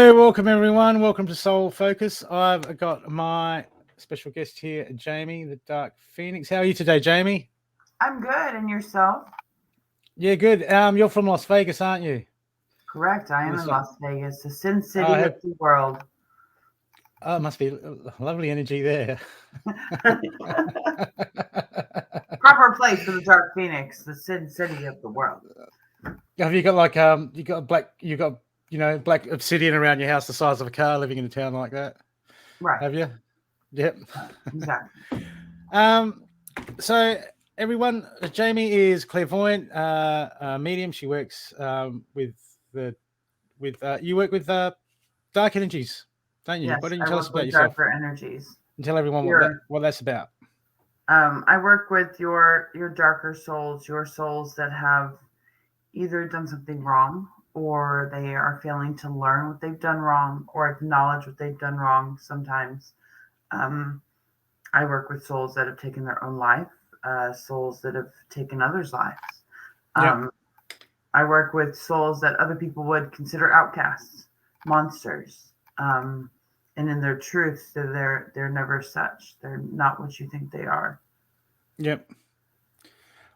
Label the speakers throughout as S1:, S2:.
S1: Hello, welcome everyone. Welcome to Soul Focus. I've got my special guest here, Jamie, the Dark Phoenix. How are you today, Jamie?
S2: I'm good. And yourself?
S1: Yeah, good. You're from Las Vegas, aren't you?
S2: Correct. I
S1: You
S2: am
S1: must
S2: in
S1: have,
S2: Las Vegas, the Sin
S1: I
S2: City of
S1: hope.
S2: the world.
S1: Oh, it must be lovely energy there.
S2: Proper place for the Dark Phoenix, the Sin City of the world.
S1: Have you got like black obsidian around your house the size of a car, living in a town like that?
S2: Right.
S1: Have you? Yep.
S2: Exactly.
S1: Um, so everyone, Jamie is clairvoyant, medium. She works you work with dark energies, don't you? Why
S2: Yes,
S1: don't you
S2: I
S1: tell us
S2: work
S1: about
S2: with
S1: yourself
S2: darker energies.
S1: and tell everyone
S2: Your,
S1: what that's about?
S2: I work with your darker souls, your souls that have either done something wrong or they are failing to learn what they've done wrong or acknowledge what they've done wrong sometimes. Um, I work with souls that have taken their own life, souls that have taken others' lives.
S1: Yep.
S2: Um, I work with souls that other people would consider outcasts, monsters, and in their truth, they're never such. They're not what you think they are.
S1: Yep.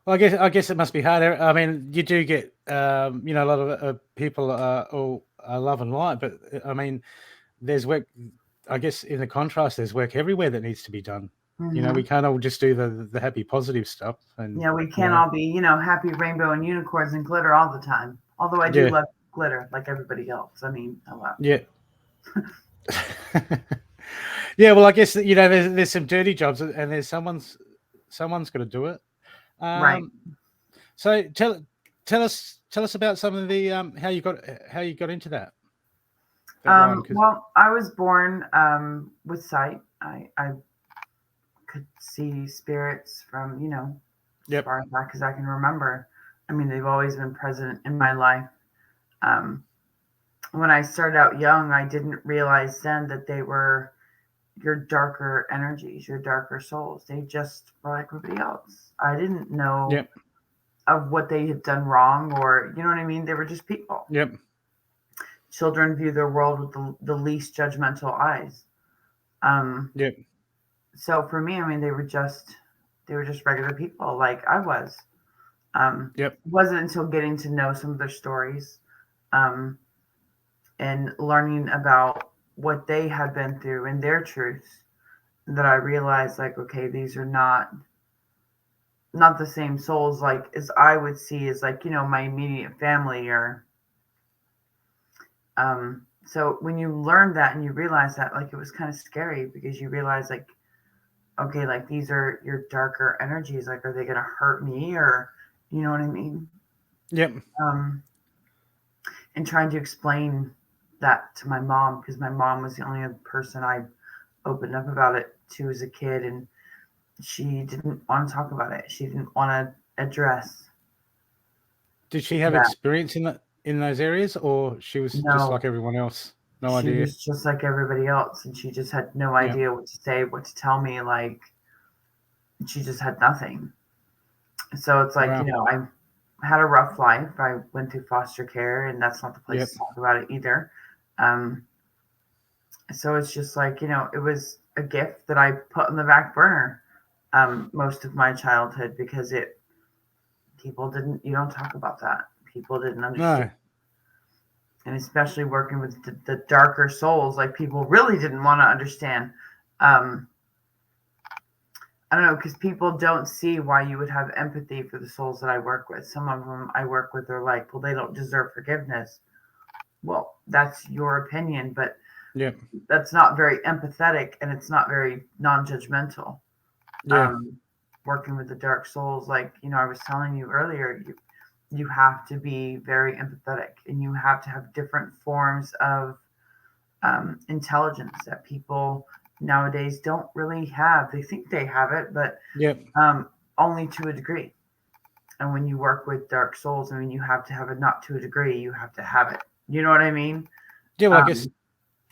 S1: Well, I guess it must be hard. I mean, you do get a lot of people all love and light, but I mean, there's work. I guess in the contrast, there's work everywhere that needs to be done. We
S2: Hmm.
S1: can't all just do the happy, positive stuff. And
S2: Yeah, we can't all be, happy rainbow and unicorns and glitter all the time. Although I do
S1: yeah,
S2: love glitter like everybody else. I mean, hello.
S1: yeah. Yeah, well, I guess there's some dirty jobs, and there's someone's got to do it.
S2: Right.
S1: Um, so tell us about some of the how you got into that line because
S2: Well, I was born with sight. I could see spirits from, as
S1: yep,
S2: far back as I can remember. I mean, they've always been present in my life. Um, when I started out young, I didn't realize then that they were your darker energies, your darker souls. They just were like everybody else. I didn't know
S1: yep,
S2: of what they had done wrong, or you know what I mean? They were just people.
S1: yep,
S2: Children view their world with the least judgmental eyes. Um,
S1: yep,
S2: so for me, I mean, they were just regular people like I was.
S1: yep,
S2: It wasn't until getting to know some of their stories, um, and learning about what they had been through and their truths that I realized, like, okay, these are not the same souls like as I would see as, like, my immediate family. Or so when you learn that and you realize that, like, it was kind of scary because you realize, like, okay, like, these are your darker energies. Like, are they going to hurt me? Or you know what I mean?
S1: yep.
S2: um and trying to explain that to my mom, because my mom was the only other person I opened up about it to as a kid, and she didn't want to talk about it. She didn't want to address
S1: Did she have
S2: that.
S1: experience in those areas, or she was just like
S2: No,
S1: everyone else? No
S2: she
S1: idea.
S2: was just like everybody else, and she just had no
S1: Yeah.
S2: idea what to say, what to tell me. Like, she just had nothing. So it's like,
S1: Wow.
S2: I had a rough life. I went through foster care, and that's not the place
S1: Yep.
S2: to talk about it either. Um, so it's just like, it was a gift that I put on the back burner most of my childhood, because people didn't, you don't talk about that. People didn't understand.
S1: No.
S2: And especially working with the darker souls, like, people really didn't want to understand. Um, I don't know, because people don't see why you would have empathy for the souls that I work with. Some of them I work with are like, well, they don't deserve forgiveness. Well, that's your opinion, but
S1: Yep.
S2: that's not very empathetic, and it's not very non-judgmental.
S1: Yeah.
S2: Um, Working with the dark souls, like, I was telling you earlier, you have to be very empathetic, and you have to have different forms of intelligence that people nowadays don't really have. They think they have it, but
S1: Yep.
S2: only to a degree. And when you work with dark souls, I mean, you have to have it, not to a degree, you have to have it. You know what I mean?
S1: Yeah. Well, I guess
S2: Um,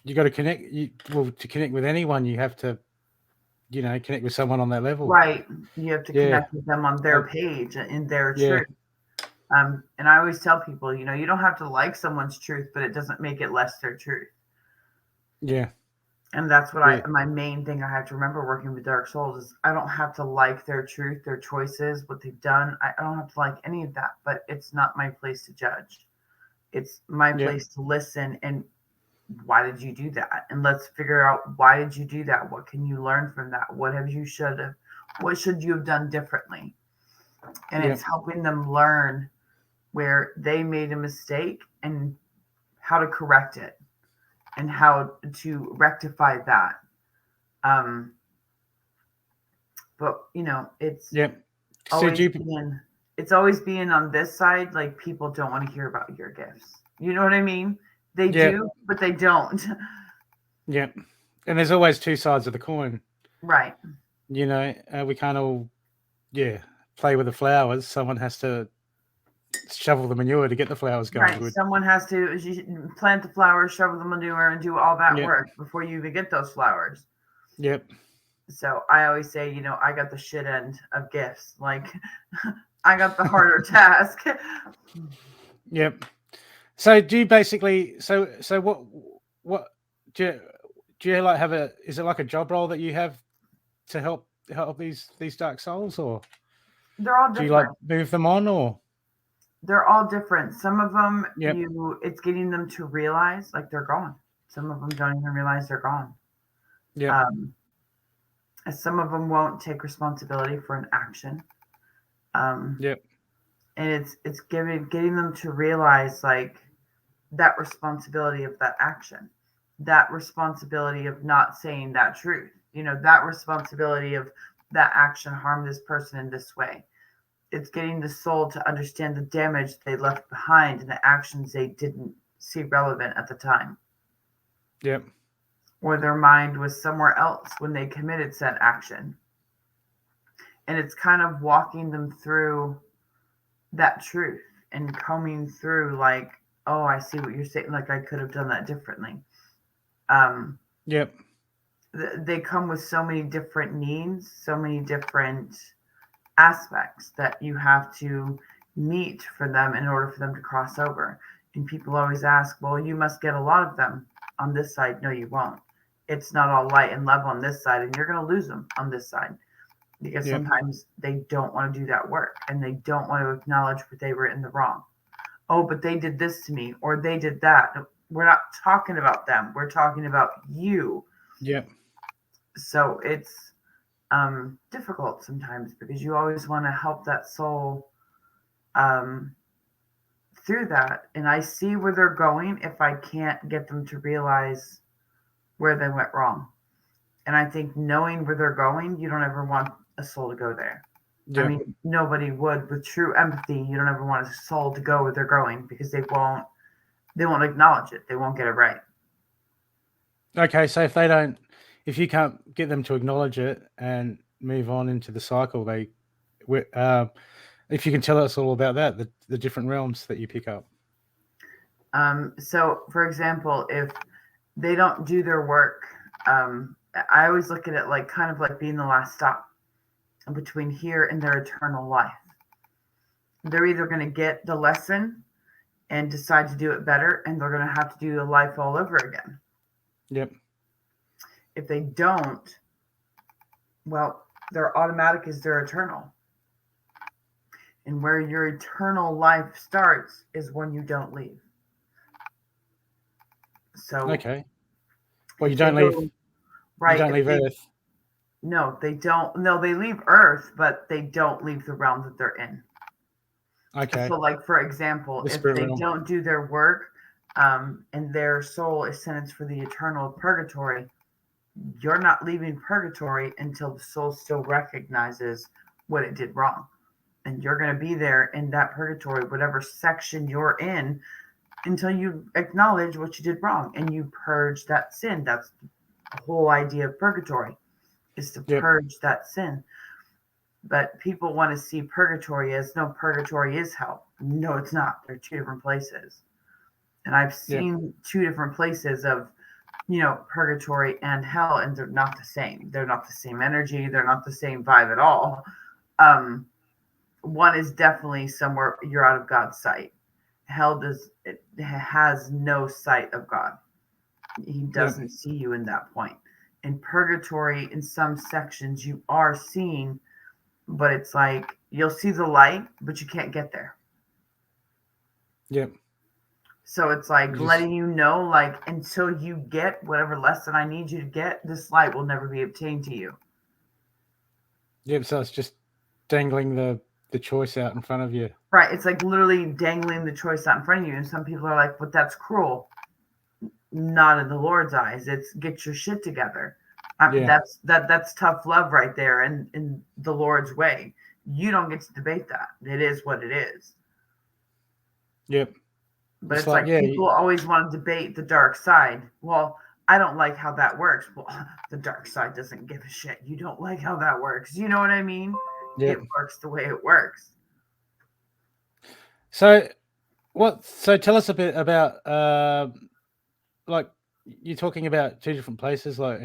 S1: you got to connect. To connect with anyone, you have to connect with someone on that level.
S2: right. You have to
S1: Yeah.
S2: connect with them on
S1: I,
S2: their page, in their
S1: yeah.
S2: truth. And I always tell people, you don't have to like someone's truth, but it doesn't make it less their truth.
S1: Yeah.
S2: And that's what
S1: Yeah.
S2: my main thing I have to remember working with dark souls is I don't have to like their truth, their choices, what they've done. I don't have to like any of that, but it's not my place to judge. It's my
S1: Yeah.
S2: place to listen and why did you do that? And let's figure out why did you do that? What can you learn from that? What should you have done differently? And
S1: Yeah.
S2: it's helping them learn where they made a mistake and how to correct it and how to rectify that. Um, but
S1: Yeah. So do
S2: always
S1: you?
S2: being it's always being on this side, like people don't want to hear about your gifts. You know what I mean? They
S1: Yeah.
S2: do, but they don't.
S1: Yeah. And there's always two sides of the coin.
S2: Right.
S1: We can't all, play with the flowers. Someone has to shovel the manure to get the flowers going
S2: Right.
S1: good.
S2: Someone has to plant the flowers, shovel the manure, and do all that
S1: Yep.
S2: work before you even get those flowers.
S1: Yep.
S2: So I always say, I got the shit end of gifts. Like I got the harder task.
S1: Yep. So do you basically so what do you like have is it like a job role that you have to help these dark souls, or
S2: They're all
S1: do you like
S2: different.
S1: move them on, or
S2: They're all different. Some of them,
S1: yep.
S2: it's getting them to realize like they're gone. Some of them don't even realize they're gone.
S1: Yep.
S2: Um, some of them won't take responsibility for an action. Um,
S1: Yep.
S2: and it's getting them to realize like that responsibility of that action, that responsibility of not saying that truth, that responsibility of that action harmed this person in this way. It's getting the soul to understand the damage they left behind and the actions they didn't see relevant at the time,
S1: Yep.
S2: or their mind was somewhere else when they committed said action. And it's kind of walking them through that truth and combing through like, oh, I see what you're saying, like I could have done that differently. um
S1: Yep.
S2: they come with so many different needs, so many different aspects that you have to meet for them in order for them to cross over. And people always ask, well, you must get a lot of them on this side. No, you won't. It's not all light and love on this side, and you're going to lose them on this side because
S1: Yep.
S2: sometimes they don't want to do that work and they don't want to acknowledge what they were in the wrong. Oh, but they did this to me or they did that. We're not talking about them. We're talking about you.
S1: Yep.
S2: So it's difficult sometimes because you always want to help that soul um, through that. And I see where they're going if I can't get them to realize where they went wrong. And I think knowing where they're going, you don't ever want a soul to go there. I
S1: Yep.
S2: mean, nobody would with true empathy. You don't ever want a soul to go where they're going because they won't acknowledge it. They won't get it right.
S1: Okay, so if you can't get them to acknowledge it and move on into the cycle, if you can tell us all about that, the different realms that you pick up.
S2: So, for example, if they don't do their work, I always look at it like kind of like being the last stop between here and their eternal life. They're either going to get the lesson and decide to do it better, and they're going to have to do the life all over again.
S1: Yep.
S2: If they don't, well, their automatic is their eternal. And where your eternal life starts is when you don't leave. So,
S1: Okay. Well, you
S2: if they
S1: don't leave.
S2: go
S1: You
S2: right,
S1: don't leave Earth.
S2: no, they don't. No, they leave Earth, but they don't leave the realm that they're in.
S1: Okay.
S2: So, like for example,
S1: The
S2: if
S1: spirit
S2: they
S1: realm.
S2: don't do their work, and their soul is sentenced for the eternal purgatory, you're not leaving purgatory until the soul still recognizes what it did wrong, and you're going to be there in that purgatory, whatever section you're in, until you acknowledge what you did wrong and you purge that sin. That's the whole idea of purgatory, is to
S1: Yep.
S2: purge that sin. But people want to see purgatory as no, purgatory is hell. No, it's not. They're two different places. And I've
S1: Yep.
S2: seen two different places of, purgatory and hell, and they're not the same. They're not the same energy. They're not the same vibe at all. One is definitely somewhere you're out of God's sight. Hell has no sight of God. He
S1: Yep.
S2: doesn't see you in that point. In purgatory, in some sections, you are seen, but it's like you'll see the light, but you can't get there.
S1: Yep.
S2: So it's like
S1: You just
S2: letting you know, like, until you get whatever lesson I need you to get, this light will never be obtained to you.
S1: yep. So it's just dangling the choice out in front of you.
S2: Right. It's like literally dangling the choice out in front of you. And some people are like, but that's cruel. Not in the Lord's eyes. It's get your shit together.
S1: Yeah.
S2: That's tough love right there, and in the Lord's way. You don't get to debate that. It is what it is.
S1: Yep.
S2: But
S1: It's
S2: it's
S1: like,
S2: like
S1: yeah,
S2: people always want to debate the dark side. Well, I don't like how that works. Well, the dark side doesn't give a shit. You don't like how that works. You know what I mean?
S1: yep.
S2: It works the way it works.
S1: So so tell us a bit about like you're talking about two different places, like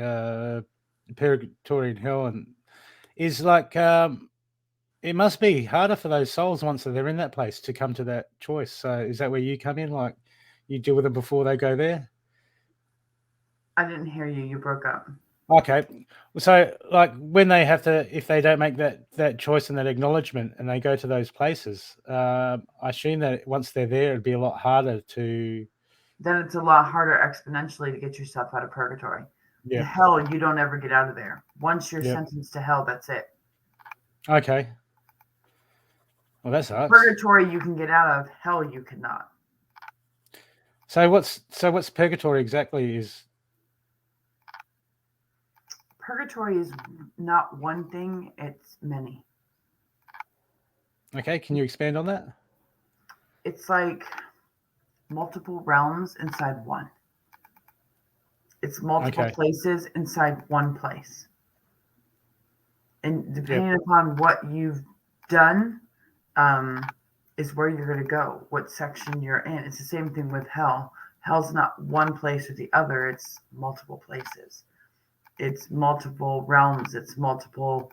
S1: purgatory and hell, and is like it must be harder for those souls once they're in that place to come to that choice. So is that where you come in? Like you deal with them before they go there?
S2: I didn't hear you. You broke up.
S1: Okay. So like when they have to, if they don't make that choice and that acknowledgement and they go to those places, I assume that once they're there, it'd be a lot harder to.
S2: Then it's a lot harder exponentially to get yourself out of purgatory. The
S1: Yep.
S2: hell, you don't ever get out of there. Once you're
S1: Yep.
S2: sentenced to hell, that's it.
S1: Okay. Well, that sucks.
S2: Purgatory you can get out of, hell you cannot.
S1: So what's purgatory exactly? Is
S2: Purgatory is not one thing, it's many.
S1: okay. Can you expand on that?
S2: It's like multiple realms inside one. It's multiple
S1: Okay.
S2: places inside one place. And
S1: Yep.
S2: depending upon what you've done, is where you're going to go, what section you're in. It's the same thing with hell. Hell's not one place or the other, it's multiple places. It's multiple realms, it's multiple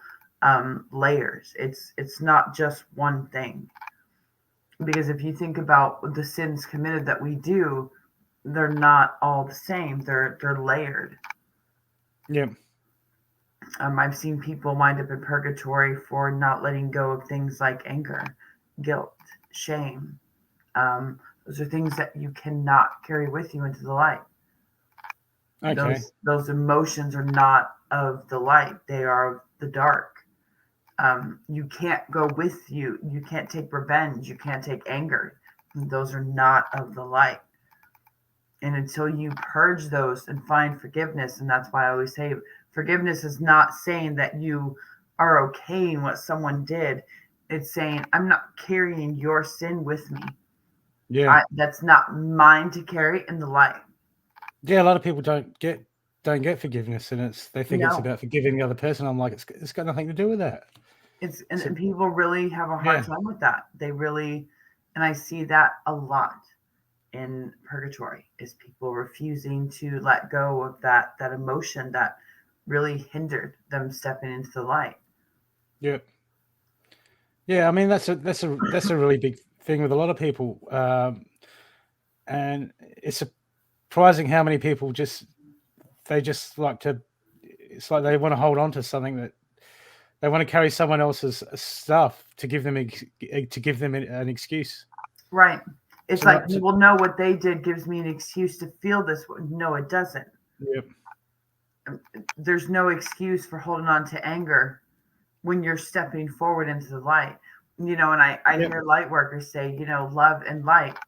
S2: layers. It's not just one thing. Because if you think about the sins committed that we do, they're not all the same. They're layered.
S1: Yep.
S2: I've seen people wind up in purgatory for not letting go of things like anger, guilt, shame. Those are things that you cannot carry with you into the light.
S1: Okay.
S2: Those emotions are not of the light; they are of the dark. You can't go with you. You can't take revenge. You can't take anger. Those are not of the light. And until you purge those and find forgiveness, and that's why I always say forgiveness is not saying that you are okaying what someone did. It's saying, I'm not carrying your sin with me.
S1: Yeah.
S2: That's not mine to carry in the light.
S1: Yeah. A lot of people don't get forgiveness, and they think it's
S2: No,
S1: about forgiving the other person. I'm like, it's got nothing to do with that.
S2: and people really have a hard
S1: Yeah.
S2: time with that. They really, and I see that a lot in purgatory is people refusing to let go of that emotion that really hindered them stepping into the light.
S1: Yep. Yeah. I mean, that's a really big thing with a lot of people, and it's surprising how many people they just like to. It's like they want to hold on to something that they want to carry someone else's stuff to give them an excuse.
S2: Right. It's
S1: To
S2: like,
S1: not to,
S2: well, no, what they did gives me an excuse to feel this way. No, it doesn't.
S1: yep.
S2: There's no excuse for holding on to anger when you're stepping forward into the light. And I
S1: Yep.
S2: hear light workers say, love and light.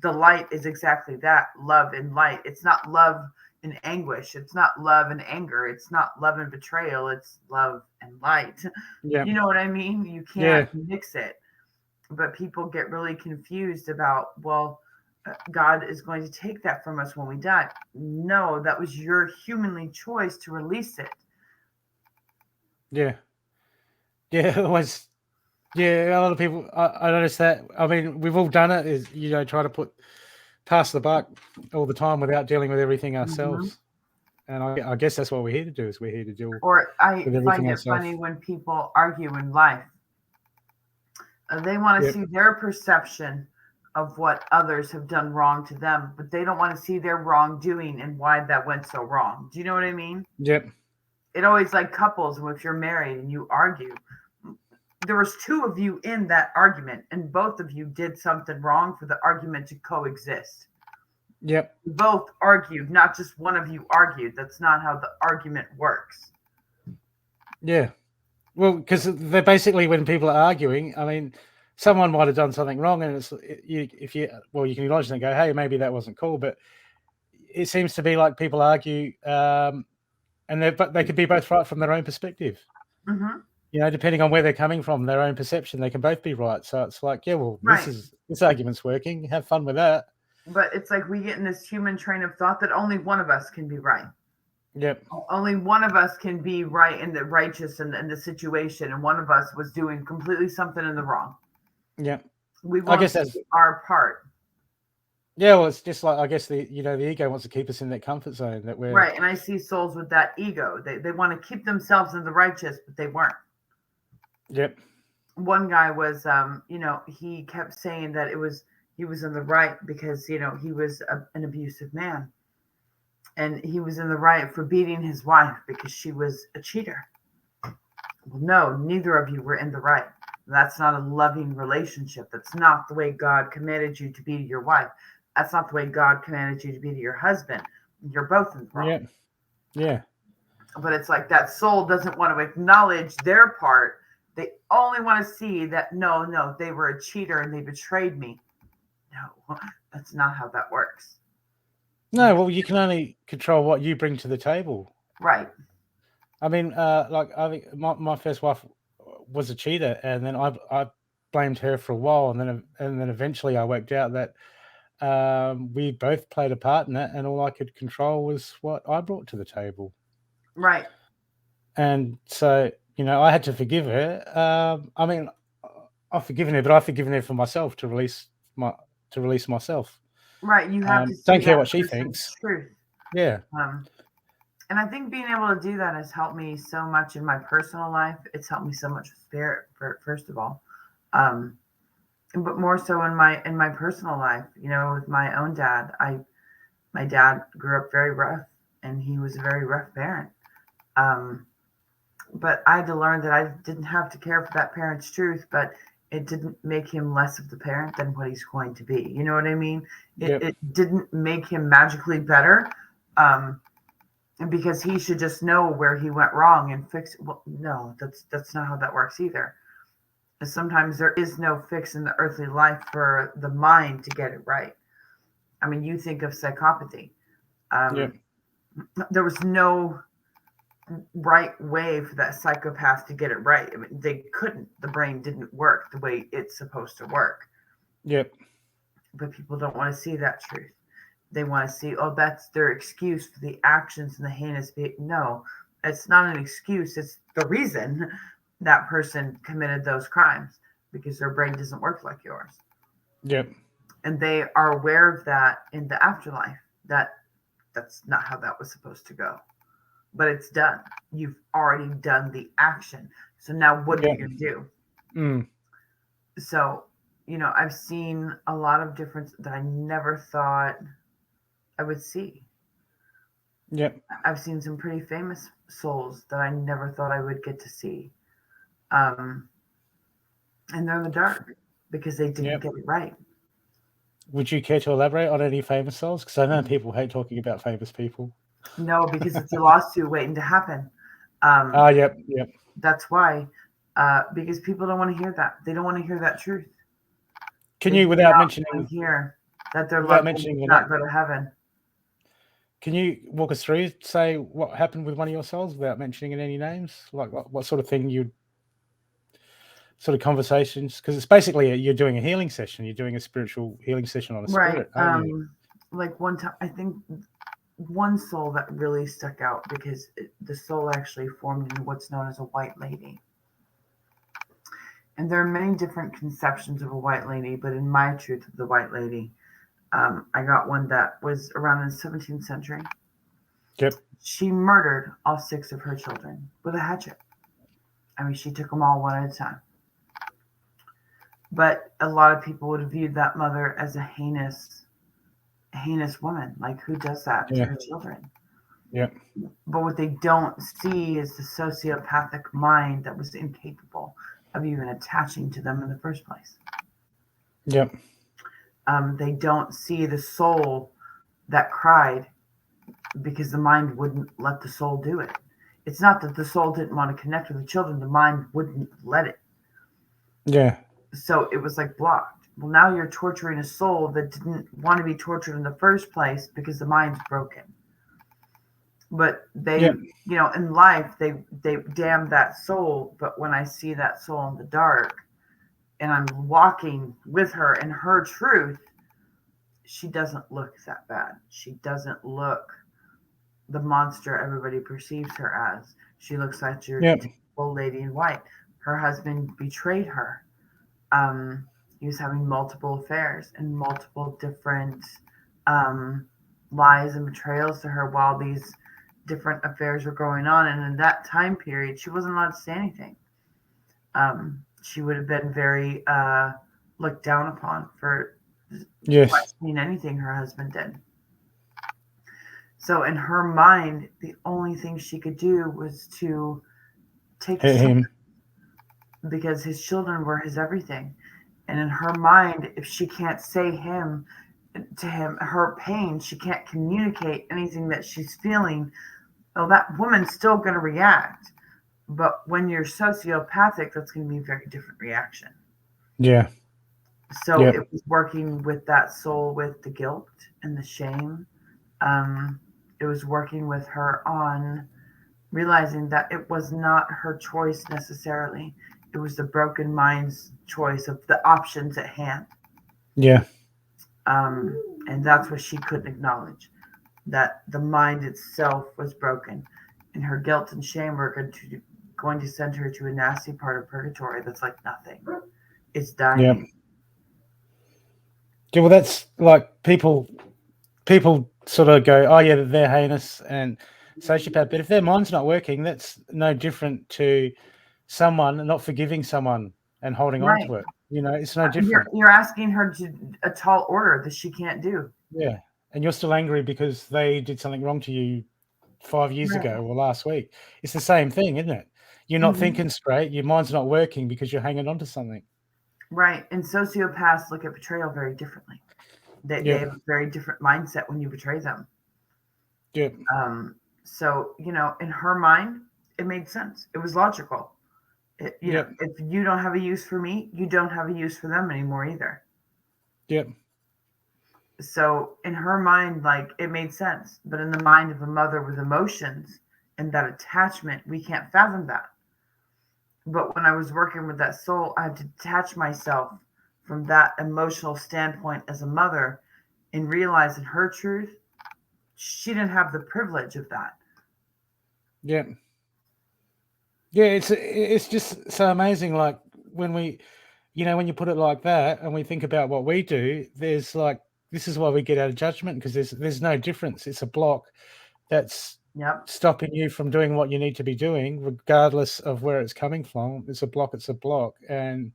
S2: The light is exactly that, love and light. It's not love and anguish. It's not love and anger. It's not love and betrayal. It's love and light.
S1: Yep.
S2: You know what I mean? You can't mix it. But people get really confused about, well, God is going to take that from us when we die. No, that was your humanly choice to release it.
S1: Yeah. Yeah. It was. Yeah. A lot of people. I noticed that. I mean, we've all done it. Is try to pass the buck all the time without dealing with everything ourselves.
S2: Mm-hmm.
S1: And I guess that's what we're here to do. Is we're here to deal
S2: Or I
S1: with everything
S2: find it
S1: ourselves.
S2: funny when people argue in life. They want to
S1: Yep.
S2: see their perception of what others have done wrong to them, but they don't want to see their wrongdoing and why that went so wrong. Do you know what I mean?
S1: Yep.
S2: It always like couples, if you're married and you argue, there was two of you in that argument, and both of you did something wrong for the argument to coexist.
S1: Yep.
S2: You both argued, not just one of you argued. That's not how the argument works.
S1: Yeah. Well, because they're basically, when people are arguing, I mean, someone might have done something wrong, and you can acknowledge and go, hey, maybe that wasn't cool, but it seems to be like people argue, and they could be both right from their own perspective.
S2: Mm-hmm.
S1: Depending on where they're coming from, their own perception, they can both be right. So it's like, yeah, well,
S2: right.
S1: this argument's working. Have fun with that.
S2: But it's like we get in this human train of thought that only one of us can be right.
S1: Yep.
S2: Only one of us can be right and the righteous in the situation, and one of us was doing completely something in the wrong.
S1: Yeah.
S2: We want to do our part.
S1: Yeah, well, it's just like, I guess the ego wants to keep us in that comfort zone that we're
S2: right. And I see souls with that ego. They want to keep themselves in the righteous, but they weren't.
S1: Yep.
S2: One guy was, he kept saying that he was in the right because he was an abusive man, and he was in the right for beating his wife because she was a cheater. Well, no, neither of you were in the right. That's not a loving relationship. That's not the way God commanded you to be to your wife. That's not the way God commanded you to be to your husband. You're both in the wrong.
S1: Yeah. Yeah.
S2: But it's like that soul doesn't want to acknowledge their part. They only want to see that, no, they were a cheater and they betrayed me. No, that's not how that works.
S1: No, well, you can only control what you bring to the table.
S2: Right.
S1: I mean, I think my first wife was a cheater, and then I blamed her for a while, and then eventually I worked out that we both played a part in it, and all I could control was what I brought to the table.
S2: Right.
S1: And so, I had to forgive her. I mean, I've forgiven her, but I've forgiven her for myself to release myself.
S2: Right. You have to see
S1: don't care what she thinks.
S2: Truth.
S1: Yeah.
S2: And I think being able to do that has helped me so much in my personal life. It's helped me so much with spirit, first of all, but more so in my personal life. With my own dad, my dad grew up very rough, and he was a very rough parent. But I had to learn that I didn't have to care for that parent's truth, but it didn't make him less of the parent than what he's going to be. You know what I mean? It didn't make him magically better. And because he should just know where he went wrong and fix it. Well, no, that's not how that works either. Sometimes there is no fix in the earthly life for the mind to get it right. I mean, you think of psychopathy. There was no right way for that psychopath to get it right. I mean, they couldn't. The brain didn't work the way it's supposed to work.
S1: Yep.
S2: But people don't want to see that truth. They want to see, that's their excuse for the actions and the heinous behavior. No, it's not an excuse. It's the reason that person committed those crimes, because their brain doesn't work like yours.
S1: Yep.
S2: And they are aware of that in the afterlife. That's not how that was supposed to go. But it's done. You've already done the action. So now what are you going to do? So, I've seen a lot of difference that I never thought I would see.
S1: Yep.
S2: I've seen some pretty famous souls that I never thought I would get to see. And they're in the dark because they didn't get it right.
S1: Would you care to elaborate on any famous souls? Because I know people hate talking about famous people.
S2: No, because it's a lawsuit waiting to happen.
S1: Yep.
S2: That's why. Because people don't want to hear that. They don't want to hear that truth.
S1: Can you, without mentioning,
S2: hear that their loved ones not go to heaven?
S1: Can you walk us through, say, what happened with one of your souls without mentioning any names? Like what sort of thing sort of conversations? Because it's basically you're doing a healing session. You're doing a spiritual healing session on a spirit, aren't you?
S2: Like one time, I think one soul that really stuck out because the soul actually formed into what's known as a white lady. And there are many different conceptions of a white lady, but in my truth of the white lady, I got one that was around in the 17th century.
S1: Yep.
S2: She murdered all 6 of her children with a hatchet. I mean, she took them all one at a time. But a lot of people would have viewed that mother as a heinous woman. Like, who does that to
S1: Yeah.
S2: her children?
S1: Yeah.
S2: But what they don't see is the sociopathic mind that was incapable of even attaching to them in the first place.
S1: Yeah.
S2: They don't see the soul that cried because the mind wouldn't let the soul do it. It's not that the soul didn't want to connect with the children, the mind wouldn't let it.
S1: Yeah.
S2: So it was like blocked. Well, now you're torturing a soul that didn't want to be tortured in the first place because the mind's broken. But they,
S1: Yeah.
S2: in life, they damn that soul. But when I see that soul in the dark and I'm walking with her in her truth, she doesn't look that bad. She doesn't look the monster everybody perceives her as. She looks like your
S1: Yeah.
S2: typical lady in white. Her husband betrayed her. He was having multiple affairs and multiple different um, lies and betrayals to her while these different affairs were going on. And in that time period, she wasn't allowed to say anything. She would have been very looked down upon for
S1: Yes.
S2: questioning anything her husband did. So in her mind, the only thing she could do was to take the
S1: Hit
S2: children
S1: him.
S2: because his children were his everything. And in her mind, if she can't say to him her pain, she can't communicate anything that she's feeling. Oh, that woman's still going to react. But when you're sociopathic, that's going to be a very different reaction.
S1: Yeah.
S2: So
S1: Yeah.
S2: it was working with that soul with the guilt and the shame. Um, it was working with her on realizing that it was not her choice necessarily. It was the broken mind's choice of the options at hand.
S1: Yeah.
S2: And that's what she couldn't acknowledge, that the mind itself was broken. And her guilt and shame were going to send her to a nasty part of purgatory that's like nothing. It's
S1: Yeah.
S2: dying.
S1: Yeah. Well, that's like people sort of go, oh yeah, they're heinous and sociopath. But if their mind's not working, that's no different to someone not forgiving someone and holding on
S2: Right.
S1: to it. It's no
S2: You're,
S1: different.
S2: you're asking her to a tall order that she can't do.
S1: Yeah. And you're still angry because they did something wrong to you 5 years
S2: Right.
S1: ago or last week. It's the same thing, isn't it? You're not
S2: Hmm.
S1: thinking straight. Your mind's not working because you're hanging on to something.
S2: Right. And sociopaths look at betrayal very differently. They
S1: Yep.
S2: have a very different mindset when you betray them.
S1: Yep.
S2: So, in her mind, it made sense. It was logical.
S1: Yep.
S2: If you don't have a use for me, you don't have a use for them anymore either.
S1: Yep.
S2: So, in her mind, like, it made sense. But in the mind of a mother with emotions and that attachment, we can't fathom that. But when I was working with that soul, I had to detach myself from that emotional standpoint as a mother and realize in her truth, she didn't have the privilege of that.
S1: Yep. Yeah, it's just so amazing. Like when when you put it like that, and we think about what we do, there's like this is why we get out of judgment because there's no difference. It's a block that's
S2: Yep.
S1: stopping you from doing what you need to be doing, regardless of where it's coming from. It's a block. It's a block, and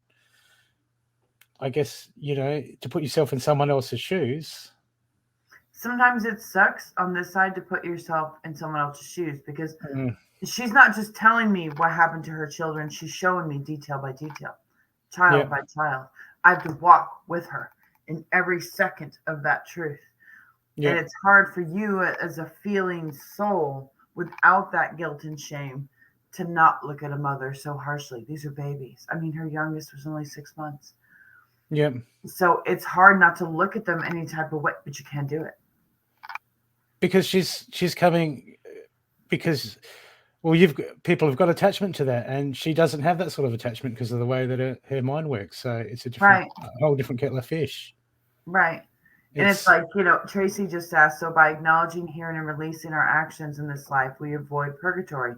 S1: I guess to put yourself in someone else's shoes.
S2: Sometimes it sucks on this side to put yourself in someone else's shoes because
S1: Mm,
S2: she's not just telling me what happened to her children, she's showing me detail by detail, child
S1: yeah,
S2: by child. I have to walk with her in every second of that truth.
S1: yeah,
S2: And it's hard for you as a feeling soul without that guilt and shame to not look at a mother so harshly. These are babies. I mean, her youngest was only 6 months.
S1: yeah.
S2: So it's hard not to look at them any type of way, but you can't do it.
S1: Because she's coming because people have got attachment to that, and she doesn't have that sort of attachment because of the way that her mind works. So it's
S2: Right,
S1: a whole different kettle of fish.
S2: right. And it's
S1: It's
S2: like, Tracy just asked, so by acknowledging, hearing, and releasing our actions in this life, we avoid purgatory.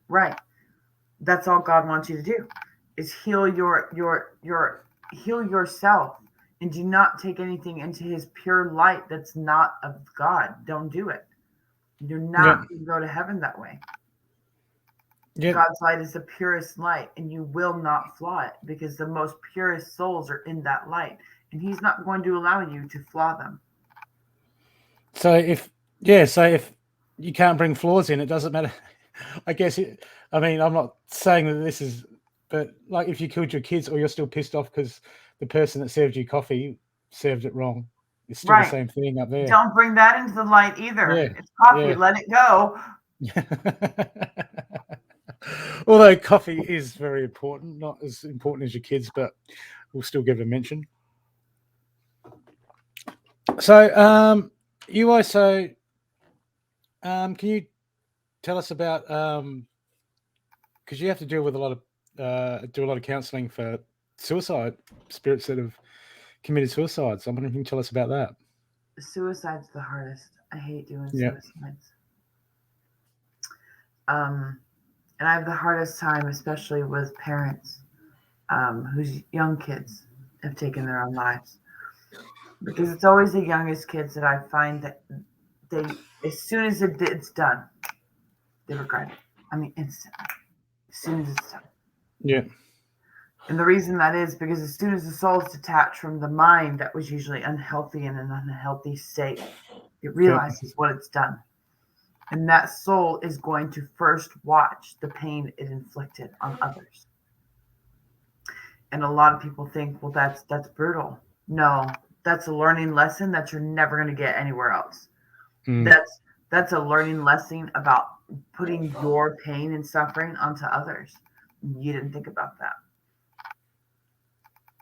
S2: Right. That's all God wants you to do is heal heal yourself and do not take anything into his pure light that's not of God. Don't do it. You're
S1: yeah,
S2: not going to go to heaven that way.
S1: Yep.
S2: God's light is the purest light, and you will not flaw it because the most purest souls are in that light, and He's not going to allow you to flaw them.
S1: So if you can't bring flaws in, it doesn't matter. I guess I mean, I'm not saying that this is, but like if you killed your kids or you're still pissed off because the person that served you coffee served it wrong, it's still the
S2: Right.
S1: same thing up there.
S2: Don't bring that into the light either.
S1: Yeah,
S2: It's coffee.
S1: yeah.
S2: Let it go.
S1: Although coffee is very important, not as important as your kids, but we'll still give it a mention. So, you also, can you tell us about, because you have to deal with a lot of, do a lot of counselling for suicide spirits that have committed suicide. So I'm wondering if you can tell us about that.
S2: Suicide's the hardest. I hate doing
S1: Yeah,
S2: suicides. Um, and I have the hardest time, especially with parents whose young kids have taken their own lives, because it's always the youngest kids that I find that they, as soon as it's done, they regret it. I mean, instantly, as soon as it's done.
S1: yeah,
S2: And the reason that is because as soon as the soul is detached from the mind that was usually unhealthy in an unhealthy state, it
S1: yeah,
S2: realizes what it's done. And that soul is going to first watch the pain it inflicted on others. And a lot of people think, well, that's brutal. No, that's a learning lesson that you're never going to get anywhere else.
S1: mm,
S2: That's a learning lesson about putting your pain and suffering onto others. You didn't think about that.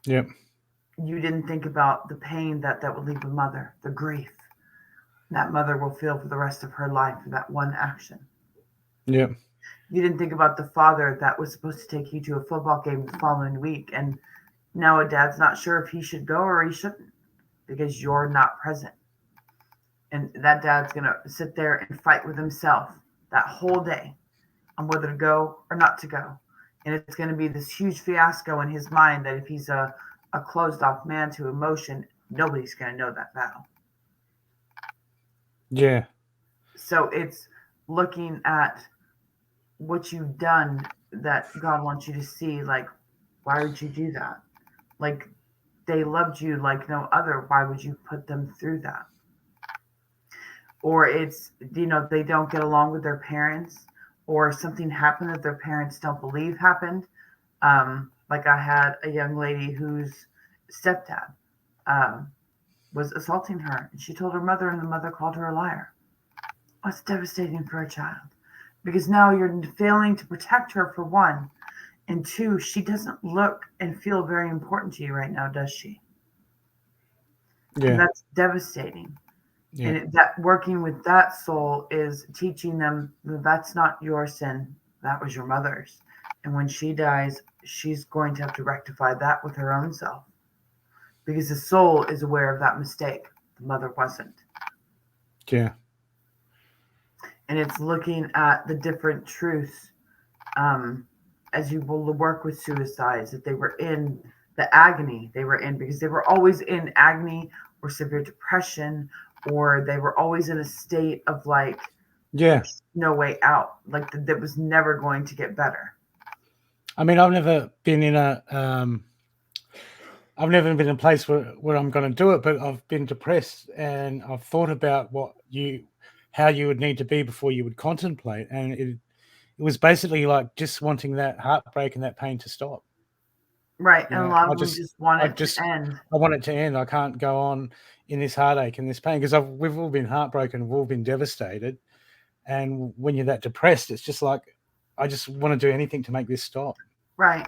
S1: yeah,
S2: You didn't think about the pain that would leave a mother, the grief that mother will feel for the rest of her life for that one action.
S1: yeah,
S2: You didn't think about the father that was supposed to take you to a football game the following week, and now a dad's not sure if he should go or he shouldn't because you're not present. And that dad's going to sit there and fight with himself that whole day on whether to go or not to go. And it's going to be this huge fiasco in his mind that if he's a closed off man to emotion, nobody's going to know that battle.
S1: yeah,
S2: So it's looking at what you've done that God wants you to see. Like, why would you do that? Like, they loved you like no other. Why would you put them through that? Or it's, they don't get along with their parents, or something happened that their parents don't believe happened. Like I had a young lady whose stepdad um, was assaulting her, and she told her mother, and the mother called her a liar. Oh, it's devastating for a child because now you're failing to protect her for one, and two, she doesn't look and feel very important to you right now, does she? And
S1: yeah,
S2: that's devastating.
S1: yeah,
S2: And that working with that soul is teaching them that that's not your sin, that was your mother's. And when she dies, she's going to have to rectify that with her own self because the soul is aware of that mistake. The mother wasn't.
S1: yeah,
S2: And it's looking at the different truths as you will work with suicides, that they were in the agony they were in because they were always in agony or severe depression, or they were always in a state of like
S1: yeah.
S2: no way out, like that was never going to get better.
S1: I mean, I've never been in a, I've never been in a place where I'm going to do it, but I've been depressed and I've thought about how you would need to be before you would contemplate, and it was basically like just wanting that heartbreak and that pain to stop.
S2: Right.
S1: You
S2: And a
S1: know,
S2: lot of them just want
S1: I
S2: it to
S1: just,
S2: end.
S1: I want it to end. I can't go on in this heartache and this pain because we've all been heartbroken, we've all been devastated, and when you're that depressed, it's just like I just want to do anything to make this stop.
S2: Right.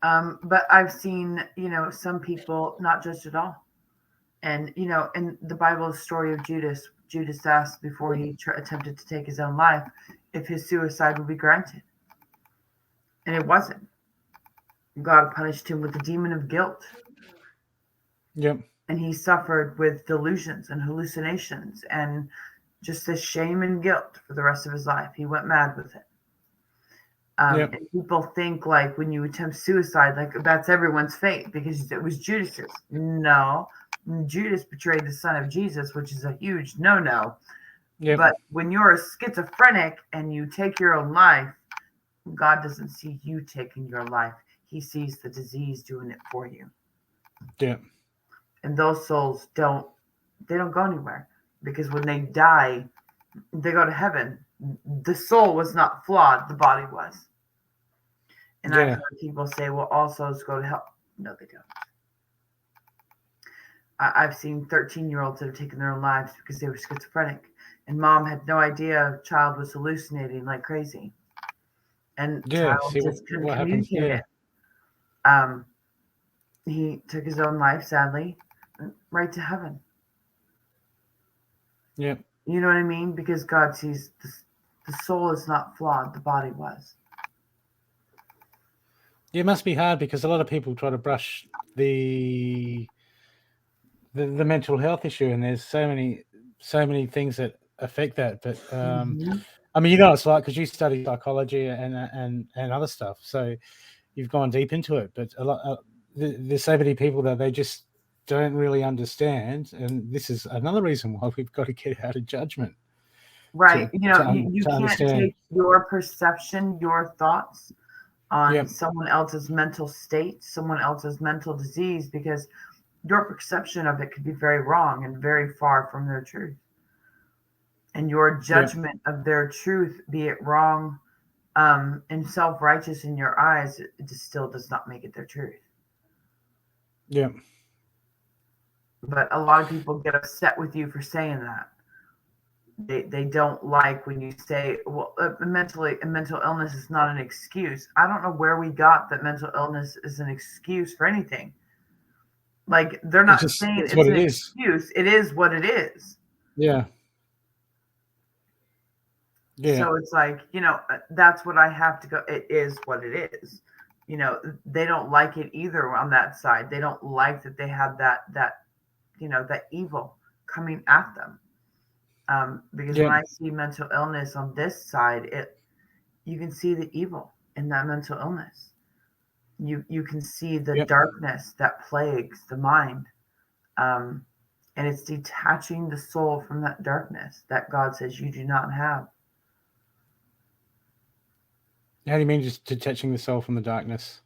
S2: But I've seen, some people not judged at all. And, in the Bible story of Judas asked before he attempted to take his own life if his suicide would be granted. And it wasn't. God punished him with the demon of guilt.
S1: Yep.
S2: And he suffered with delusions and hallucinations and just this shame and guilt for the rest of his life. He went mad with it.
S1: Yep.
S2: And people think like when you attempt suicide, like that's everyone's fate because it was Judas's. No, Judas betrayed the son of Jesus, which is a huge no-no.
S1: Yep.
S2: But when you're a schizophrenic and you take your own life, God doesn't see you taking your life. He sees the disease doing it for you.
S1: Yeah.
S2: And those souls don't go anywhere, because when they die, they go to heaven. The soul was not flawed, the body was. And I've
S1: Yeah.
S2: heard people say, well, all souls go to hell. No, they don't. I've seen 13-year-olds that have taken their own lives because they were schizophrenic, and mom had no idea child was hallucinating like crazy, and
S1: Yeah.
S2: child
S1: See
S2: just couldn't
S1: what happens.
S2: communicate
S1: Yeah.
S2: it. He took his own life, sadly, right to heaven.
S1: Yeah.
S2: You know what I mean? Because God sees the soul is not flawed, the body was.
S1: It must be hard because a lot of people try to brush the mental health issue, and there's so many things that affect that. But I mean, it's like, because you study psychology and other stuff, so you've gone deep into it. But there's so many people that they just don't really understand, and this is another reason why we've got to get out of judgment.
S2: Right.
S1: To
S2: You can't
S1: understand.
S2: take your perception, your thoughts on
S1: Yep.
S2: someone else's mental state, someone else's mental disease, because your perception of it could be very wrong and very far from their truth. And your judgment of their truth, be it wrong and self-righteous in your eyes, it just still does not make it their truth.
S1: Yeah.
S2: But a lot of people get upset with you for saying that. They don't like when you say, well, mental illness is not an excuse. I don't know where we got that mental illness is an excuse for anything. Like, they're not saying
S1: it's
S2: it's
S1: what
S2: an
S1: it is.
S2: excuse. It is what it is.
S1: Yeah. Yeah.
S2: So it's like, that's what I have to go. It is what it is. They don't like it either on that side. They don't like that they have that evil coming at them. Because when I see mental illness on this side, you can see the evil in that mental illness. You can see the darkness that plagues the mind. And it's detaching the soul from that darkness that God says you do not have.
S1: How do you mean just detaching the soul from the darkness?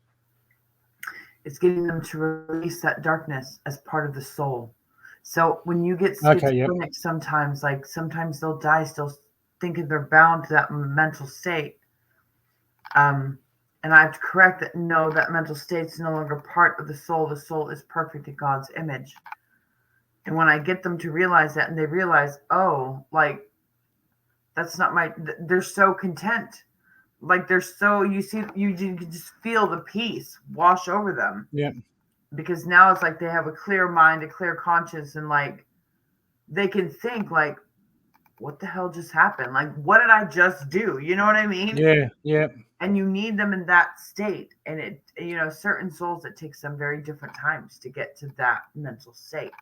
S2: It's getting them to release that darkness as part of the soul. So when you get schizophrenic, sometimes they'll die still thinking they're bound to that mental state. And I have to correct that. No, that mental state is no longer part of the soul. The soul is perfect in God's image. And when I get them to realize that, and they realize, oh, like, that's not they're so content. Like, they're so, you can just feel the peace wash over them.
S1: Yeah.
S2: Because now it's like they have a clear mind, a clear conscience, and like they can think like, what the hell just happened? Like, what did I just do? You know what I mean?
S1: Yeah. Yeah.
S2: And you need them in that state. And certain souls, it takes them very different times to get to that mental state.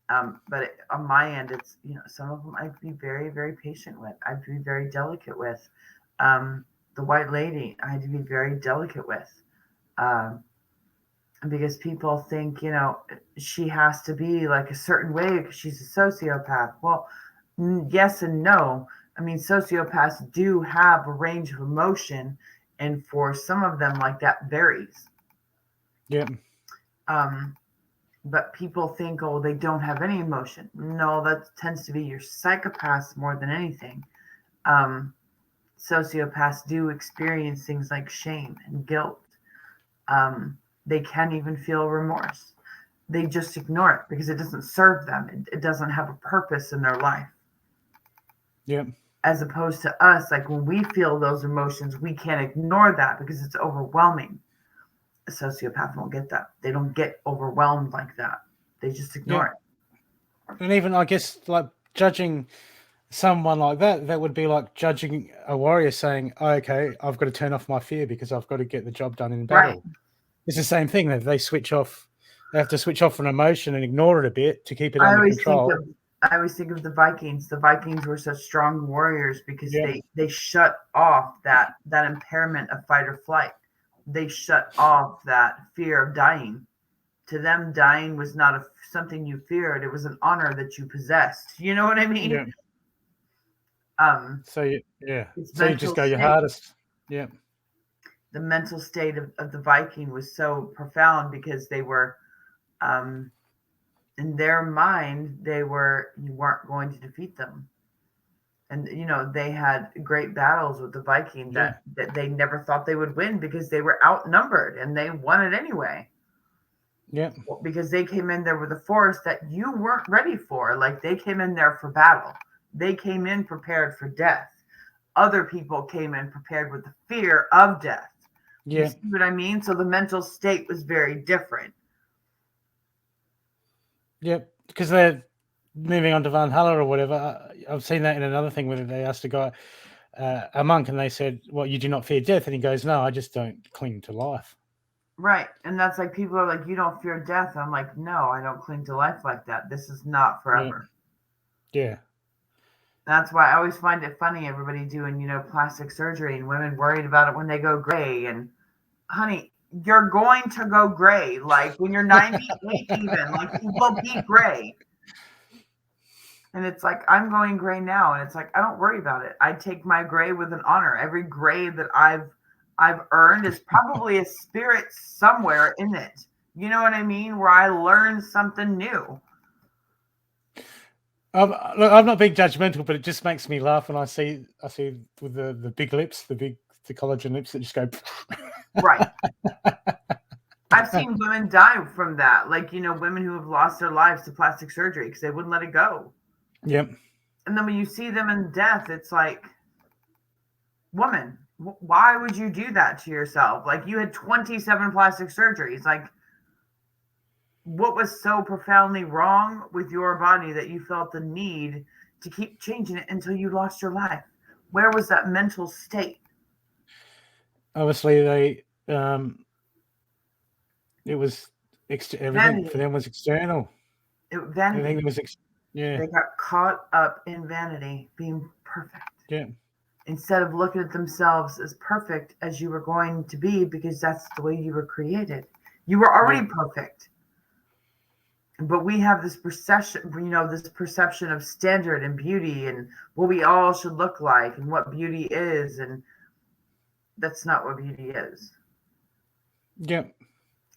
S2: But on my end, it's, some of them I'd be very, very patient with. I'd be very delicate with. The white lady, I had to be very delicate with. Because people think, she has to be like a certain way because she's a sociopath. Well, yes and no. I mean, sociopaths do have a range of emotion, and for some of them, like, that varies.
S1: Yeah.
S2: But people think, oh, they don't have any emotion. No, that tends to be your psychopaths more than anything. Sociopaths do experience things like shame and guilt. They can even feel remorse. They just ignore it because it doesn't serve them. It doesn't have a purpose in their life.
S1: Yeah.
S2: As opposed to us, like, when we feel those emotions, we can't ignore that because it's overwhelming. A sociopath won't get that. They don't get overwhelmed like that. They just ignore it.
S1: And even, I guess, like, judging someone like that would be like judging a warrior saying, oh, okay, I've got to turn off my fear because I've got to get the job done in battle. Right. It's the same thing. That they switch off. They have to switch off an emotion and ignore it a bit to keep it under control.
S2: I always think of the Vikings. The Vikings were such strong warriors because they shut off that impairment of fight or flight. They shut off that fear of dying. To them, dying was not something you feared. It was an honor that you possessed. You know what I mean?
S1: Yeah. So you just go your hardest. Yeah.
S2: the mental state of the Viking was so profound because they were, in their mind, you weren't going to defeat them. And they had great battles with the Viking that they never thought they would win because they were outnumbered, and they won it anyway.
S1: Yeah.
S2: Because they came in there with a force that you weren't ready for. Like, they came in there for battle. They came in prepared for death. Other people came in prepared with the fear of death.
S1: Yeah.
S2: You see what I mean? So the mental state was very different.
S1: Yep. Because they're moving on to Valhalla or whatever. I've seen that in another thing where they asked a guy, a monk, and they said, "Well, you do not fear death," and he goes, "No, I just don't cling to life."
S2: Right. And that's like, people are like, "You don't fear death." I'm like, no, I don't cling to life like that. This is not forever.
S1: Yeah.
S2: That's why I always find it funny, everybody doing, plastic surgery, and women worried about it when they go gray. And honey, you're going to go gray. Like, when you're 98 even, like, you will be gray. And it's like, I'm going gray now. And it's like, I don't worry about it. I take my gray with an honor. Every gray that I've earned is probably a spirit somewhere in it. You know what I mean? Where I learned something new.
S1: Look, I'm not being judgmental, but it just makes me laugh when I see with the big lips, the collagen lips that just go.
S2: Right. I've seen women die from that. Like, women who have lost their lives to plastic surgery because they wouldn't let it go.
S1: Yep.
S2: And then when you see them in death, it's like, woman, why would you do that to yourself? Like, you had 27 plastic surgeries. Like, what was so profoundly wrong with your body that you felt the need to keep changing it until you lost your life? Where was that mental state?
S1: Obviously, it was everything
S2: Vanity.
S1: for them was external.
S2: Vanity.
S1: Everything was
S2: They got caught up in vanity, being perfect.
S1: Yeah.
S2: Instead of looking at themselves as perfect as you were going to be, because that's the way you were created. You were already perfect. But we have this perception of standard and beauty and what we all should look like and what beauty is. And that's not what beauty is.
S1: Yeah.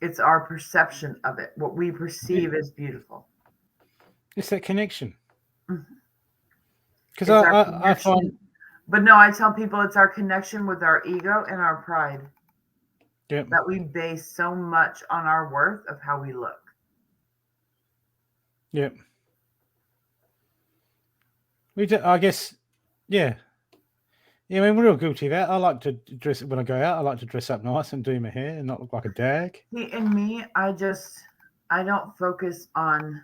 S2: It's our perception of it, what we perceive as beautiful.
S1: It's that connection. Because
S2: I find... But no, I tell people it's our connection with our ego and our pride.
S1: Yeah.
S2: That we base so much on our worth of how we look.
S1: Yep. I guess, yeah. Yeah, I mean, we're all guilty of that. I like to dress when I go out. I like to dress up nice and do my hair and not look like a dag.
S2: See, in me, I don't focus on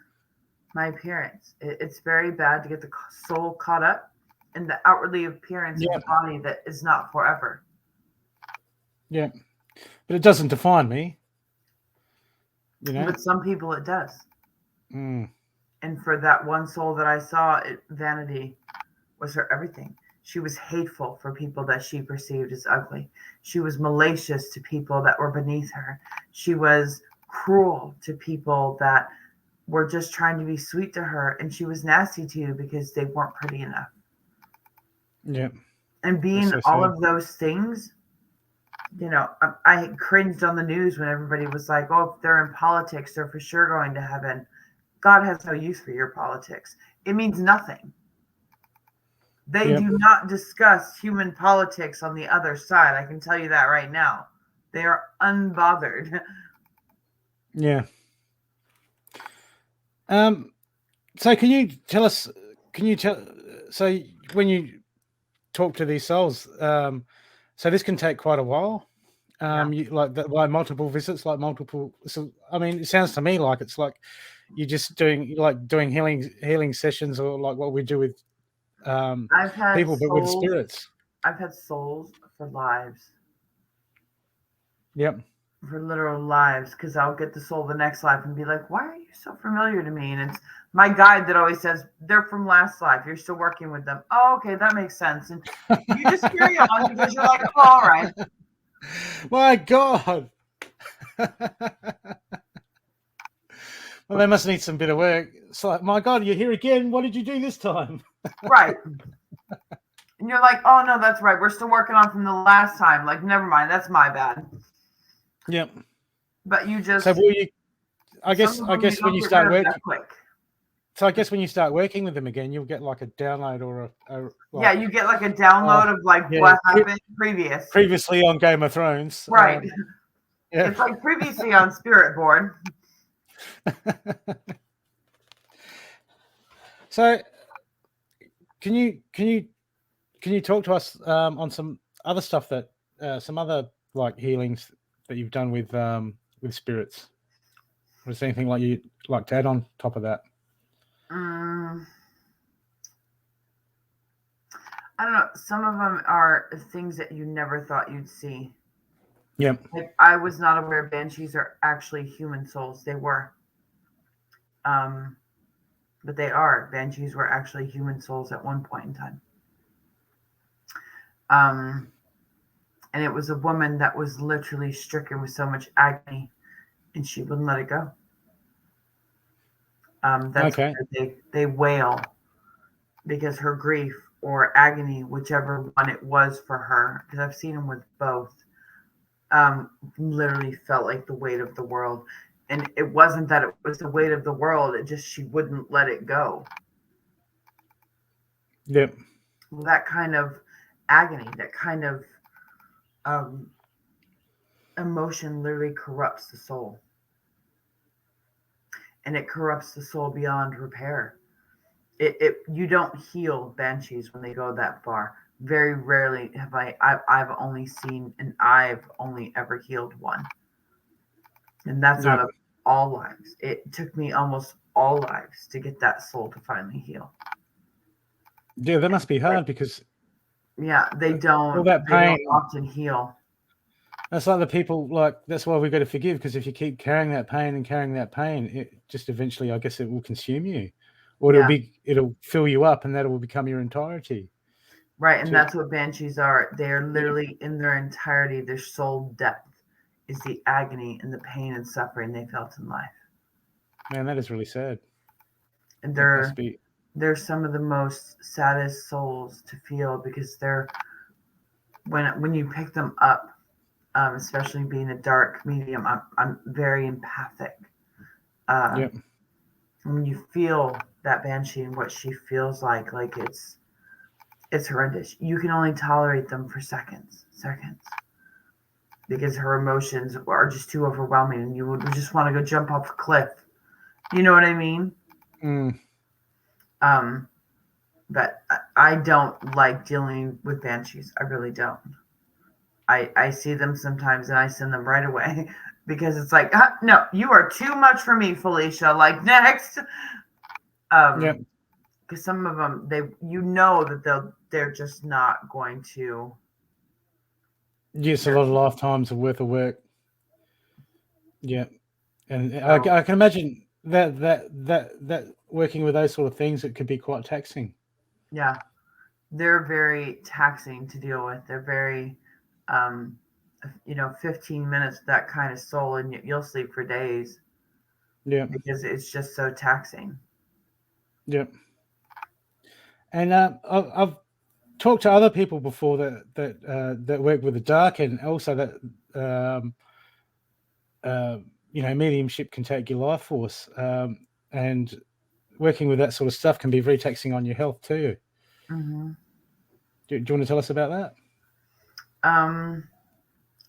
S2: my appearance. It's very bad to get the soul caught up in the outwardly appearance of the body that is not forever.
S1: Yeah, but it doesn't define me.
S2: But some people it does.
S1: Mm.
S2: And for that one soul that I saw, Vanity was her everything. She was hateful for people that she perceived as ugly. She was malicious to people that were beneath her. She was cruel to people that were just trying to be sweet to her. And she was nasty to you because they weren't pretty enough.
S1: Yeah.
S2: And being all of those things, I cringed on the news when everybody was like, oh, if they're in politics, they're for sure going to heaven. God has no use for your politics. It means nothing. They do not discuss human politics on the other side. I can tell you that right now. They are unbothered.
S1: Yeah. So so when you talk to these souls, so this can take quite a while. You like multiple visits, so I mean, it sounds to me like it's like you're just doing healing sessions, or like what we do with
S2: I've had
S1: people,
S2: souls,
S1: but with spirits.
S2: I've had souls for lives.
S1: Yep.
S2: For literal lives, because I'll get the soul the next life and be like, why are you so familiar to me? And it's my guide that always says, they're from last life. You're still working with them. Oh, okay, that makes sense. And you just carry on because you're like, oh, all right.
S1: My God. Well, they must need some bit of work. It's like, my God, you're here again. What did you do this time?
S2: Right. And you're like, oh no, that's right. We're still working on from the last time. Like, never mind, that's my bad.
S1: Yep.
S2: But you just
S1: So will you? I
S2: some
S1: guess
S2: of
S1: I
S2: them you
S1: guess when
S2: don't
S1: you
S2: get
S1: start
S2: rid of that
S1: working,
S2: quick.
S1: so I guess when you start working with them again, you'll get like a download or a
S2: Yeah,
S1: like
S2: you get like a download of like
S1: yeah
S2: what happened previous.
S1: previously on Game of Thrones.
S2: Right.
S1: Yeah.
S2: It's like previously on Spirit Board.
S1: So can you talk to us on some other stuff that some other like healings that you've done with spirits? Was there anything like you like to add on top of that?
S2: I don't know. Some of them are things that you never thought you'd see.
S1: Yep.
S2: Like, I was not aware banshees are actually human souls. They were. But they are. Banshees were actually human souls at one point in time. And it was a woman that was literally stricken with so much agony, and she wouldn't let it go. That's
S1: Okay.
S2: why they wail, because her grief or agony, whichever one it was for her, because I've seen them with both, literally felt like the weight of the world. And it wasn't that it was the weight of the world, it just she wouldn't let it go.
S1: Yep.
S2: Well, that kind of agony, that kind of emotion literally corrupts the soul. And it corrupts the soul beyond repair. You don't heal banshees when they go that far. Very rarely have I've only seen, and I've only ever healed one. And that's out
S1: Yep.
S2: of all lives. It took me almost all lives to get that soul to finally heal.
S1: Yeah, that must be hard because
S2: Yeah, they
S1: all
S2: don't
S1: that pain.
S2: often heal.
S1: That's like the people like. That's why we've got to forgive, because if you keep carrying that pain and carrying that pain, it just eventually, I guess, it will consume you, or
S2: Yeah.
S1: it'll fill you up, and that will become your entirety.
S2: Right, and that's what banshees are. They are literally in their entirety, their soul depth is the agony and the pain and suffering they felt in life.
S1: Man, that is really sad.
S2: And
S1: That must be.
S2: they're some of the most saddest souls to feel, because they're when you pick them up, especially being a dark medium, I'm very empathic.
S1: Yep.
S2: When you feel that banshee and what she feels like it's horrendous. You can only tolerate them for seconds, because her emotions are just too overwhelming, and you would just want to go jump off a cliff. You know what I mean?
S1: Mm.
S2: But I don't like dealing with banshees. I really don't. I see them sometimes and I send them right away because it's like, no, you are too much for me, Felicia. Like, next.
S1: Yep.
S2: Because some of them, that they're just not going to.
S1: Yes, a lot of lifetimes of worth of work. Yeah, and
S2: So,
S1: I can imagine that working with those sort of things, it could be quite taxing.
S2: yeah, they're very taxing to deal with. They're very, 15 minutes, that kind of soul, and you'll sleep for days.
S1: Yeah.
S2: Because it's just so taxing.
S1: Yeah. And I've talked to other people before that work with the dark, and also that mediumship can take your life force, and working with that sort of stuff can be very taxing on your health too.
S2: Mm-hmm.
S1: Do you want to tell us about that?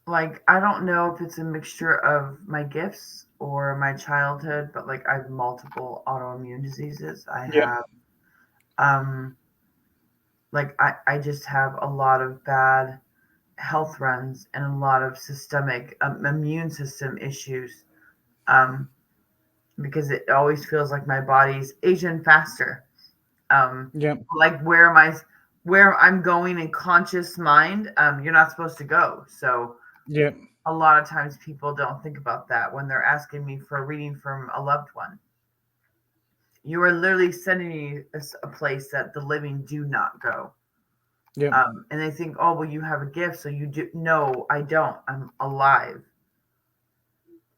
S2: Like, I don't know if it's a mixture of my gifts or my childhood, but like I have multiple autoimmune diseases. I have, like I just have a lot of bad health runs and a lot of systemic immune system issues. Because it always feels like my body's aging faster. Like where I'm going in conscious mind, you're not supposed to go. So a lot of times people don't think about that when they're asking me for a reading from a loved one. You are literally sending me a place that the living do not go. And they think, oh, well, you have a gift, so you do. No, I don't. I'm alive.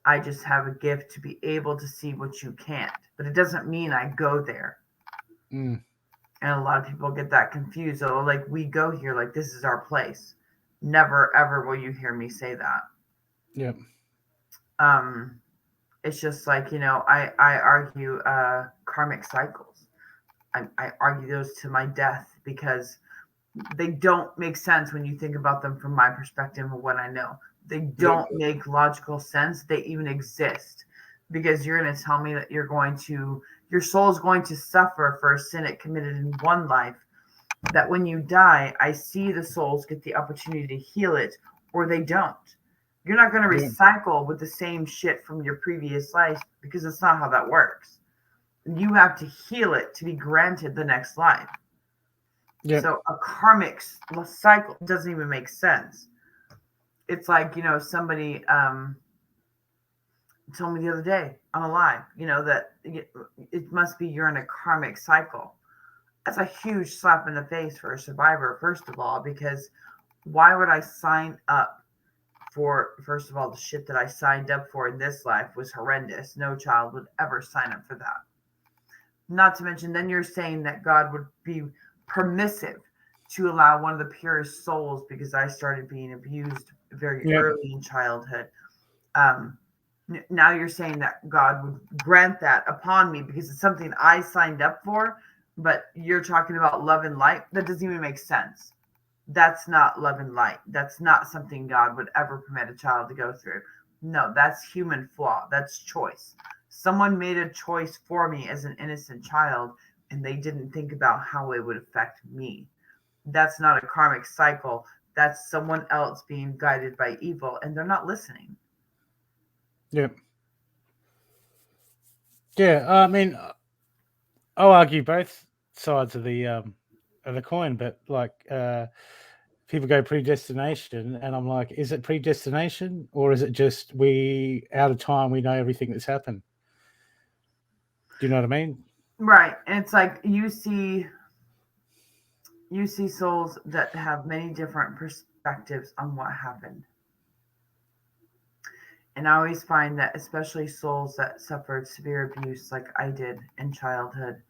S2: I just have a gift to be able to see what you can't. But it doesn't mean I go there. And a lot of people get that confused. Oh, like, we go here, like this is our place. Never ever will you hear me say that.
S1: Yeah.
S2: Um, it's just like, I argue karmic cycles. I argue those to my death because they don't make sense when you think about them from my perspective of what I know. They
S1: Yeah.
S2: don't make logical sense. They even exist because you're going to tell me that your soul is going to suffer for a sin it committed in one life. That when you die, I see the souls get the opportunity to heal it or they don't. You're not going to
S1: Yeah.
S2: recycle with the same shit from your previous life because that's not how that works. You have to heal it to be granted the next life.
S1: Yeah.
S2: So a karmic cycle doesn't even make sense. It's like, somebody told me the other day on a live, that it must be you're in a karmic cycle. That's a huge slap in the face for a survivor, first of all, because why would I sign up for, first of all, the shit that I signed up for in this life was horrendous. No child would ever sign up for that. Not to mention, then you're saying that God would be permissive to allow one of the purest souls because I started being abused very
S1: Yeah.
S2: early in childhood. Um, Now you're saying that God would grant that upon me because it's something I signed up for, but you're talking about love and light. That doesn't even make sense. That's not love and light. That's not something God would ever permit a child to go through. No, that's human flaw. That's choice. Someone made a choice for me as an innocent child, and they didn't think about how it would affect me. That's not a karmic cycle. That's someone else being guided by evil, and they're not listening.
S1: Yeah. Yeah. I mean, I'll argue both sides of the coin, but like people go predestination, and I'm like, is it predestination or is it just we out of time we know everything that's happened? Do you know what I mean?
S2: Right. And it's like you see souls that have many different perspectives on what happened. And I always find that, especially souls that suffered severe abuse, like I did in childhood,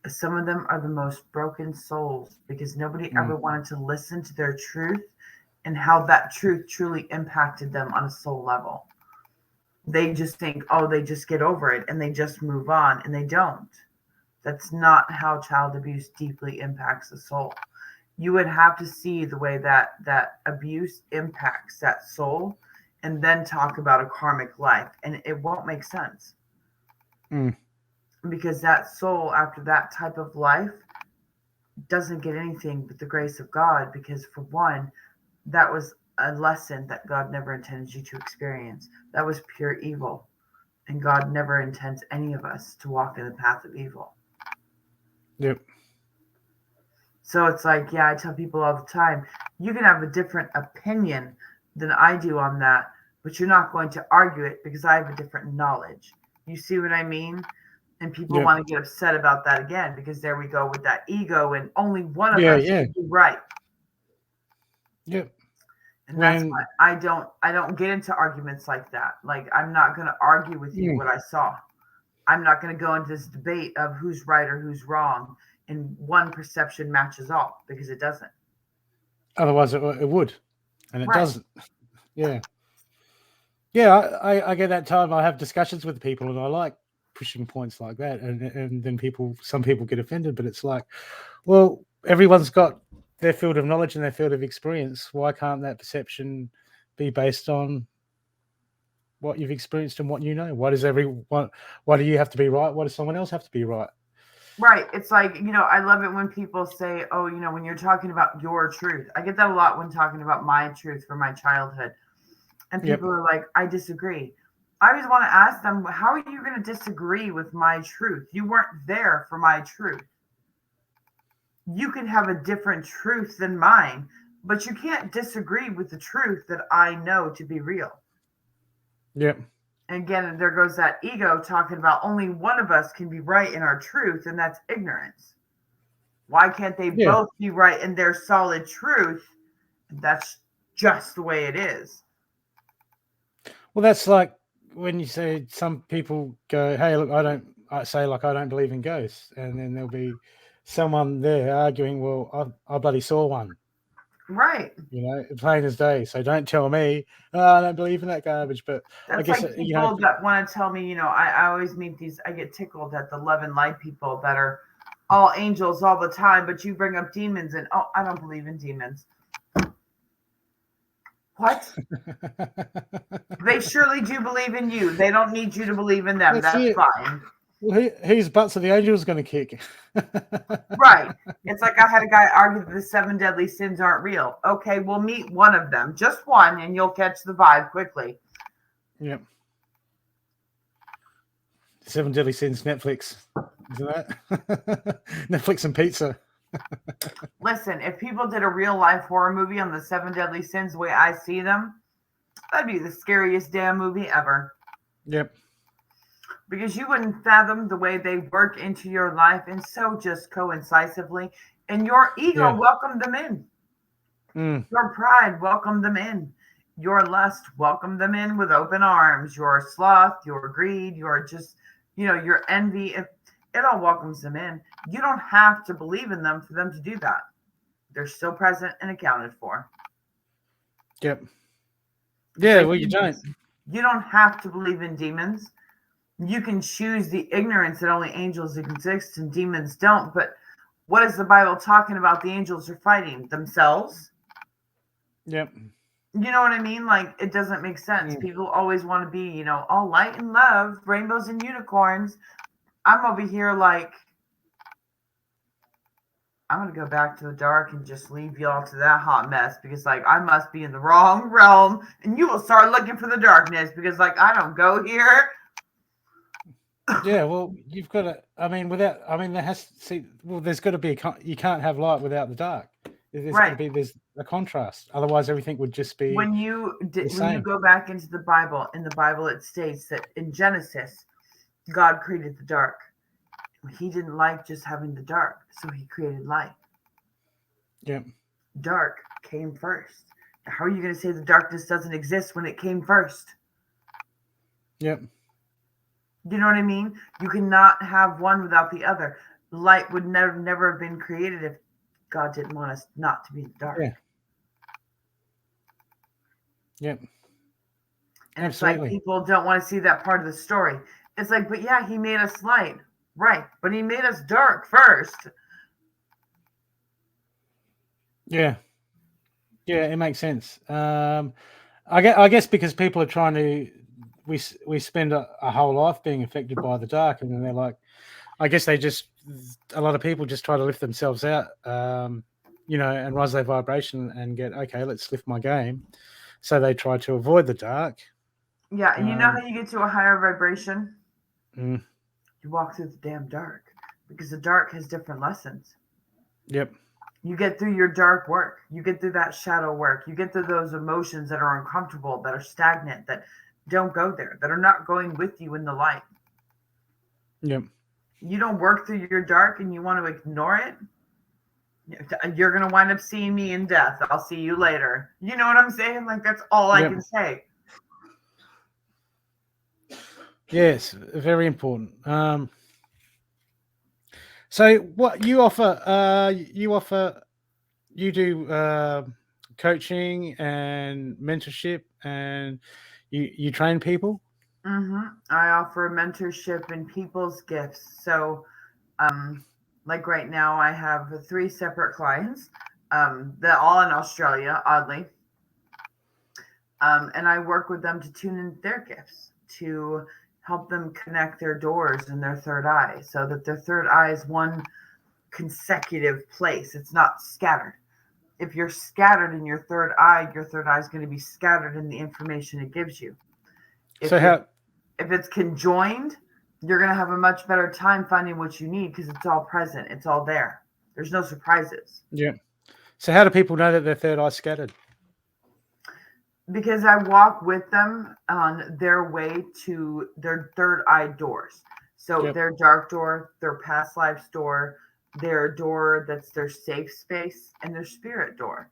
S2: some of them are the most broken souls because nobody
S1: Mm.
S2: ever wanted to listen to their truth and how that truth truly impacted them on a soul level. They just think, oh, they just get over it and they just move on, and they don't. That's not how child abuse deeply impacts the soul. You would have to see the way that abuse impacts that soul and then talk about a karmic life, and it won't make sense
S1: Mm.
S2: because that soul after that type of life doesn't get anything but the grace of God, because for one, that was a lesson that God never intended you to experience. That was pure evil, and God never intends any of us to walk in the path of evil.
S1: Yep.
S2: So it's like, yeah, I tell people all the time, you can have a different opinion than I do on that, but you're not going to argue it because I have a different knowledge. You see what I mean? And people
S1: Yep.
S2: want to get upset about that again because there we go with that ego, and only one of
S1: Yeah.
S2: us
S1: Yeah.
S2: can be right.
S1: Yep.
S2: And that's why
S1: When
S2: I don't get into arguments like that. Like, I'm not going to argue with you
S1: mm,
S2: what I saw. I'm not going to go into this debate of who's right or who's wrong, and one perception matches all, because it doesn't.
S1: otherwise it would, and it
S2: Right.
S1: doesn't. Yeah. Yeah. I get that time. I have discussions with people, and I like pushing points like that, and then some people get offended, but it's like, well, everyone's got their field of knowledge and their field of experience. Why can't that perception be based on what you've experienced and what you know? Why do you have to be right? Why does someone else have to be right?
S2: Right. It's like, I love it when people say, oh, when you're talking about your truth. I get that a lot when talking about my truth from my childhood. And
S1: Yep.
S2: people are like, I disagree. I always want to ask them, how are you going to disagree with my truth? You weren't there for my truth. You can have a different truth than mine, but you can't disagree with the truth that I know to be real.
S1: Yep.
S2: And again, there goes that ego talking about only one of us can be right in our truth, and that's ignorance. Why can't they
S1: Yeah.
S2: both be right in their solid truth? That's just the way it is.
S1: Well, that's like when you say some people go, "Hey, look, I don't." I say like I don't believe in ghosts, and then there'll be someone there arguing, well, I bloody saw one,
S2: Right.
S1: Plain as day. So don't tell me, I don't believe in that garbage. But I
S2: That's
S1: guess,
S2: like people that want to tell me, I always meet these, I get tickled at the love and light people that are all angels all the time, but you bring up demons and, oh, I don't believe in demons. What? They surely do believe in you. They don't need you to believe in them. That's fine.
S1: Well, whose butts are the angels going to kick?
S2: Right. It's like I had a guy argue that the 7 deadly sins aren't real. Okay, we'll meet one of them, just one, and you'll catch the vibe quickly.
S1: Yep. 7 deadly sins, Netflix. Isn't that? Netflix and pizza.
S2: Listen, if people did a real life horror movie on the 7 deadly sins the way I see them, that'd be the scariest damn movie ever.
S1: Yep.
S2: Because you wouldn't fathom the way they work into your life and so just coincisively. And your ego welcomed them in. Your pride welcomed them in. Your lust welcomed them in with open arms. Your sloth, your greed, your just, your envy, it all welcomes them in. You don't have to believe in them for them to do that. They're still present and accounted for.
S1: Yep. Yeah, well, you don't.
S2: You don't have to believe in demons. You can choose the ignorance that only angels exist and demons don't. But what is the Bible talking about the angels are fighting? Themselves?
S1: Yep.
S2: You know what I mean? Like, it doesn't make sense. People always want to be, all light and love, rainbows and unicorns. I'm over here like, I'm going to go back to the dark and just leave y'all to that hot mess because, like, I must be in the wrong realm and you will start looking for the darkness because, like, I don't go here.
S1: Yeah, well, you've got to, there has to see, well, there's got to be, you can't have light without the dark. There's got to be, there's a contrast. Otherwise, everything would just be
S2: when you go back into the Bible, in the Bible, it states that in Genesis, God created the dark. He didn't like just having the dark, so he created light.
S1: Yep.
S2: Dark came first. How are you going to say the darkness doesn't exist when it came first?
S1: Yep.
S2: You know what I mean? You cannot have one without the other. Light would never have been created if God didn't want us not to be in the dark.
S1: Yeah. Yep.
S2: And absolutely. It's like people don't want to see that part of the story. It's like, but yeah, he made us light. Right. But he made us dark first.
S1: Yeah. Yeah, it makes sense. I guess because people are trying to, we spend a whole life being affected by the dark, and then they're like, I guess a lot of people just try to lift themselves out, and rise their vibration and get, okay, let's lift my game. So they try to avoid the dark.
S2: Yeah, and you know how you get to a higher vibration?
S1: You
S2: walk through the damn dark, because the dark has different lessons.
S1: Yep.
S2: You get through your dark work. You get through that shadow work. You get through those emotions that are uncomfortable, that are stagnant, that don't go there, that are not going with you in the light.
S1: Yep.
S2: You don't work through your dark and you want to ignore it. You're going to wind up seeing me in death. I'll see you later. You know what I'm saying? Like, that's all I can say.
S1: Yes, very important. So what you offer, you do coaching and mentorship, and you train people?
S2: Mm-hmm. I offer mentorship in people's gifts. So, like right now, I have 3 separate clients. They're all in Australia, oddly. And I work with them to tune in their gifts, to help them connect their doors and their third eye, so that their third eye is one consecutive place. It's not scattered. If you're scattered in your third eye is going to be scattered in the information it gives you. If it's conjoined, you're going to have a much better time finding what you need because it's all present. It's all there. There's no surprises.
S1: Yeah. So how do people know that their third eye's scattered?
S2: Because I walk with them on their way to their third eye doors. So their dark door, their past lives door, their door that's their safe space, and their spirit door.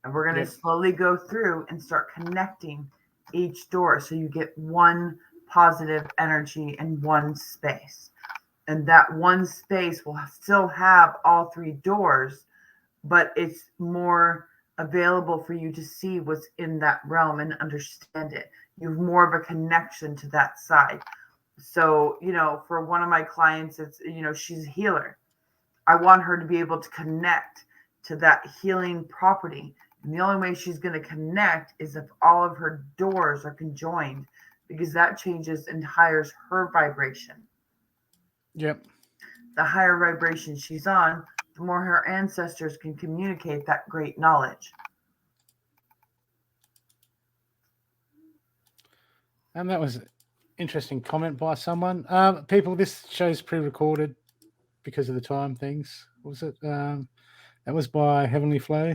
S2: And we're going to slowly go through and start connecting each door so you get one positive energy in one space. And that one space will still have all three doors, but it's more available for you to see what's in that realm and understand it. You have more of a connection to that side. So, for one of my clients, it's, she's a healer. I want her to be able to connect to that healing property. And the only way she's going to connect is if all of her doors are conjoined, because that changes and higher her vibration.
S1: Yep.
S2: The higher vibration she's on, the more her ancestors can communicate that great knowledge.
S1: And that was an interesting comment by someone. People, this show's pre-recorded because of the time things. What was it? That was by Heavenly Flow.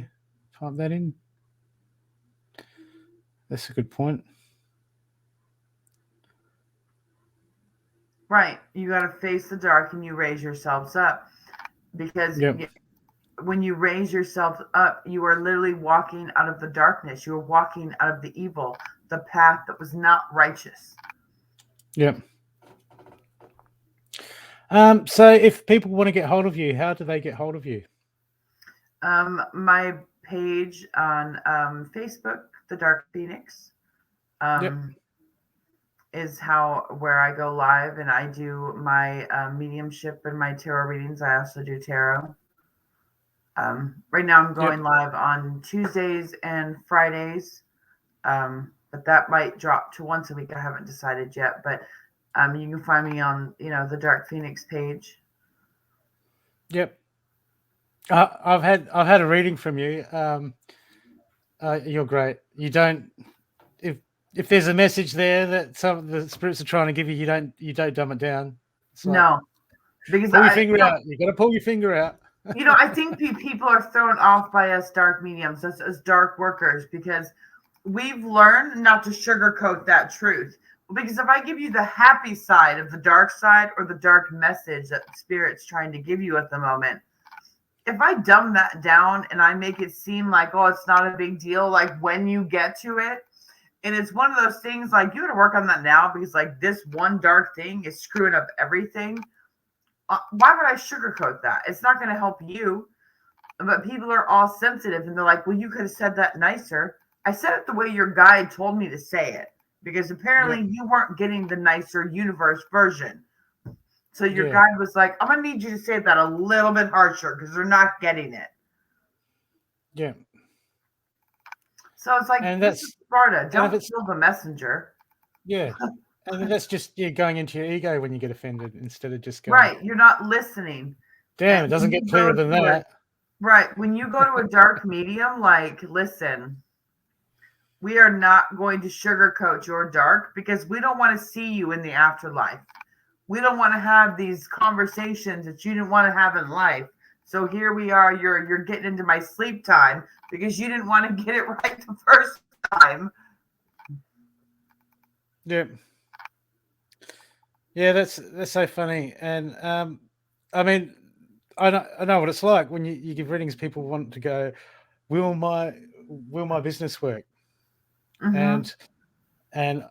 S1: Type that in. That's a good point.
S2: Right. You got to face the dark and you raise yourselves up. Because when you raise yourself up, you are literally walking out of the darkness. You're walking out of the evil, the path that was not righteous.
S1: Yep. So if people want to get hold of you, how do they get hold of you?
S2: My page on Facebook, The Dark Phoenix, is where I go live, and I do my mediumship and my tarot readings. I also do tarot. Right now I'm going live on Tuesdays and Fridays, but that might drop to once a week. I haven't decided yet, but you can find me on the Dark Phoenix page.
S1: Yep. I've had a reading from you. You're great. You don't, if there's a message there that some of the spirits are trying to give you, you don't dumb it down. It's like,
S2: no, because
S1: pull your finger out. You got to pull your finger out.
S2: I think people are thrown off by us dark mediums, as dark workers, because we've learned not to sugarcoat that truth. Because if I give you the happy side of the dark side or the dark message that the spirit's trying to give you at the moment, if I dumb that down and I make it seem like, oh, it's not a big deal, like when you get to it, and it's one of those things like you got to work on that now because like this one dark thing is screwing up everything. Why would I sugarcoat that? It's not going to help you. But people are all sensitive and they're like, well, you could have said that nicer. I said it the way your guide told me to say it because apparently you weren't getting the nicer universe version. So your guide was like, I'm going to need you to say that a little bit harsher because they're not getting it.
S1: Yeah.
S2: So it's like,
S1: and
S2: this is Sparta. Don't kill the messenger.
S1: Yeah. And that's just going into your ego when you get offended instead of just going.
S2: Right. You're not listening.
S1: Damn, it doesn't get clearer than that.
S2: Right. When you go to a dark medium, like, listen, we are not going to sugarcoat your dark because we don't want to see you in the afterlife. We don't want to have these conversations that you didn't want to have in life. So here we are. You're getting into my sleep time because you didn't want to get it right the first time.
S1: Yeah. Yeah, that's so funny. And I mean, I know what it's like when you give readings. People want to go, will my business work?
S2: Mm-hmm.
S1: And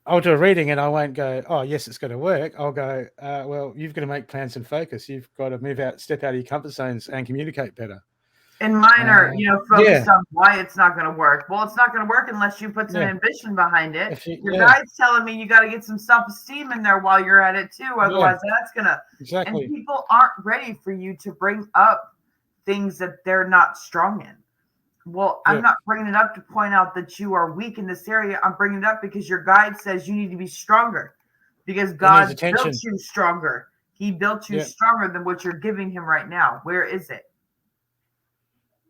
S1: I'll do a reading and I won't go, oh yes, it's going to work. I'll go, well, you've got to make plans and focus. You've got to step out of your comfort zones and communicate better.
S2: And mine are, focused on why it's not going to work. Well, it's not going to work unless you put some ambition behind it. Your guide's telling me you got to get some self-esteem in there while you're at it too. Otherwise, that's going to.
S1: Exactly.
S2: And people aren't ready for you to bring up things that they're not strong in. Well, I'm not bringing it up to point out that you are weak in this area. I'm bringing it up because your guide says you need to be stronger because God built you stronger. He built you stronger than what you're giving him right now. Where is it?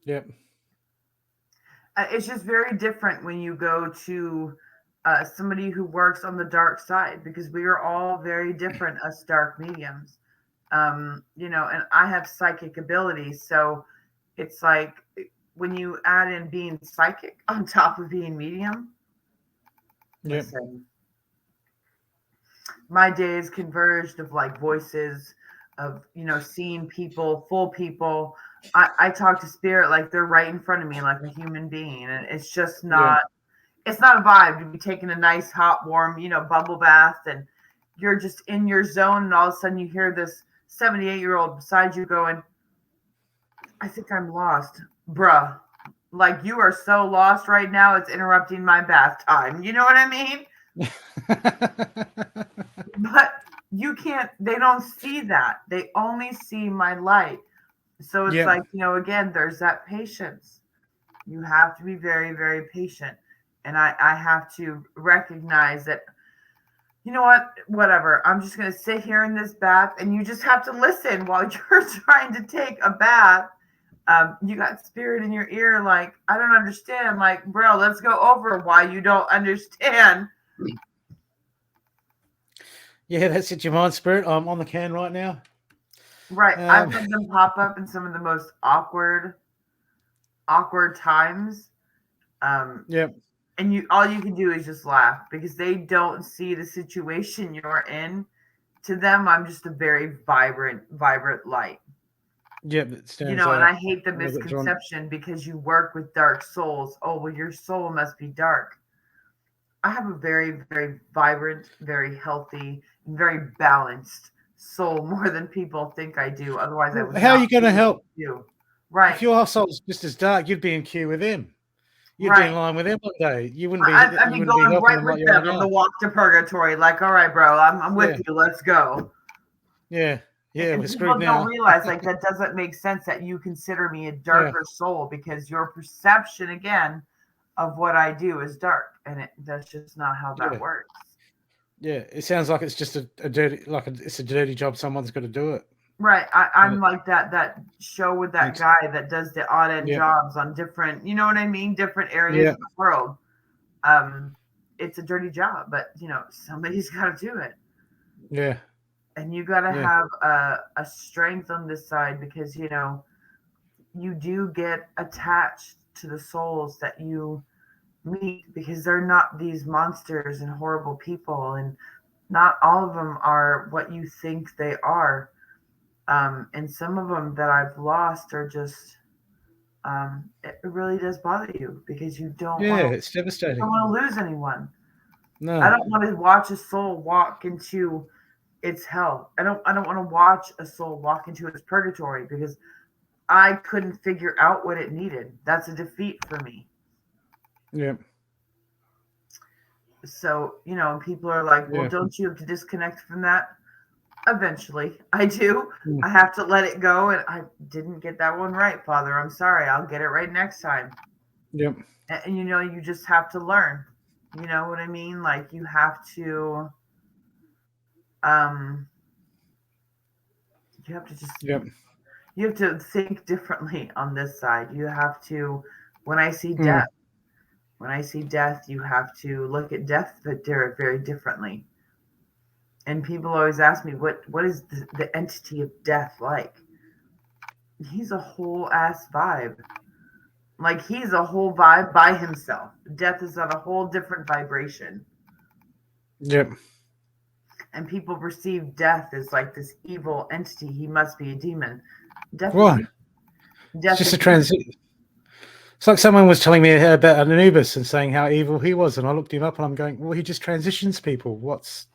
S1: Yep.
S2: It's just very different when you go to somebody who works on the dark side because we are all very different, us dark mediums. And I have psychic abilities. So it's like when you add in being psychic on top of being medium, listen, my days converged of like voices of, seeing people, full people. I talk to spirit like they're right in front of me, like a human being. And it's just not, it's not a vibe to be taking a nice, hot, warm, bubble bath. And you're just in your zone, and all of a sudden you hear this 78-year-old beside you going, I think I'm lost. Bruh, like you are so lost right now, it's interrupting my bath time. You know what I mean? But you can't, they don't see that. They only see my light. So it's
S1: Yeah.
S2: like, again, there's that patience. You have to be very, very patient. And I have to recognize that, you know what, whatever. I'm just going to sit here in this bath and you just have to listen while you're trying to take a bath. You got spirit in your ear, like, I don't understand. Like, bro, let's go over why you don't understand.
S1: Yeah, that's it, your mind spirit. I'm on the can right now.
S2: Right. I've had them pop up in some of the most awkward times.
S1: Yeah.
S2: And all you can do is just laugh because they don't see the situation you're in. To them, I'm just a very vibrant light.
S1: Yeah, that stands
S2: And I
S1: out.
S2: hate the
S1: A little bit drawn.
S2: misconception because you work with dark souls. Oh, well, your soul must be dark. I have a very, very vibrant, very healthy, very balanced soul more than people think I do. Otherwise, I
S1: Well,
S2: would
S1: how are
S2: not
S1: you going to
S2: be what
S1: help?
S2: I do.
S1: If
S2: Right,
S1: your soul's just as dark, you'd be in queue with him. You'd be
S2: right.
S1: in line with him one day. You wouldn't be.
S2: I'd
S1: You
S2: be
S1: wouldn't be
S2: going
S1: helping
S2: right
S1: them
S2: with
S1: like you are
S2: them on the
S1: now.
S2: walk to Purgatory. Like, all right, bro, I'm with
S1: Yeah.
S2: you. Let's go.
S1: Yeah. Yeah.
S2: And
S1: We're screwed
S2: people don't
S1: now.
S2: realize like that doesn't make sense that you consider me a
S1: Yeah.
S2: darker soul because your perception again of what I do is dark, and that's just not how that
S1: Yeah.
S2: works.
S1: Yeah. It sounds like it's just a dirty, it's a dirty job. Someone's got to do it.
S2: Right.
S1: And
S2: I'm like that show with that
S1: it's,
S2: guy that does the odd end
S1: yeah.
S2: jobs on different, you know what I mean, different areas
S1: Yeah.
S2: of the world. Um, it's a dirty job, but somebody's got to do it,
S1: Yeah.
S2: and you got to
S1: Yeah.
S2: have a strength on this side because you do get attached to the souls that you meet because they're not these monsters and horrible people, and not all of them are what you think they are. And some of them that I've lost are just it really does bother you because
S1: Yeah. It's devastating.
S2: don't want to lose anyone. I
S1: No.
S2: don't want to watch a soul walk into its hell. I don't want to watch a soul walk into its purgatory because I couldn't figure out what it needed. That's a defeat for me.
S1: Yeah.
S2: So, people are like, well,
S1: Yeah.
S2: don't you have to disconnect from that? Eventually, I do.
S1: Mm.
S2: I have to let it go. And I didn't get that one right, Father. I'm sorry. I'll get it right next time.
S1: Yep.
S2: And, you just have to learn. You know what I mean? Like, um, you have to just,
S1: Yep.
S2: you have to think differently on this side. You have to, when I see
S1: Mm.
S2: death, you have to look at death very, very differently. And people always ask me, what is the entity of death like? He's a whole ass vibe. Like he's a whole vibe by himself. Death is on a whole different vibration.
S1: Yep.
S2: And people perceive death as like this evil entity. He must be a demon. Death is
S1: Right. It's
S2: death
S1: just
S2: is
S1: a transit. It's like someone was telling me about Anubis and saying how evil he was, and I looked him up and I'm going, well, he just transitions people. What's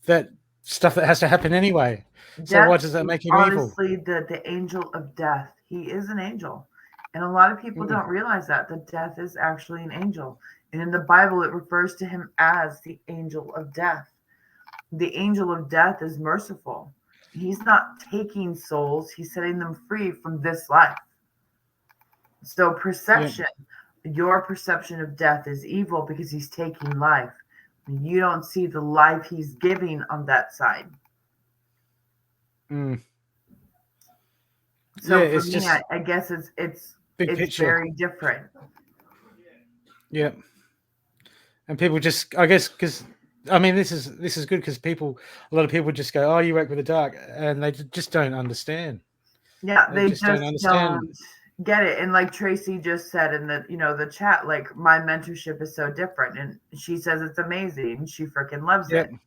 S1: that stuff that has to happen anyway? So
S2: death
S1: why does that
S2: is
S1: make him evil?
S2: honestly the angel of death. He is an angel. And a lot of people
S1: Mm.
S2: don't realize that death is actually an angel. And in the Bible it refers to him as the angel of death. The angel of death is merciful. He's not taking souls, he's setting them free from this life. So,
S1: Yep.
S2: your perception of death is evil because he's taking life. You don't see the life he's giving on that side.
S1: Mm. Yeah,
S2: So for
S1: it's
S2: me,
S1: just
S2: I guess
S1: big
S2: it's
S1: picture.
S2: very different.
S1: Yeah, and people just, I guess, because I mean, this is good because a lot of people just go, "Oh, you work with the dark," and they just don't understand.
S2: Yeah,
S1: They
S2: they
S1: just don't
S2: just
S1: understand.
S2: don't get it. And like Tracy just said in the chat, like my mentorship is so different, and she says it's amazing. She freaking loves
S1: Yep.
S2: it.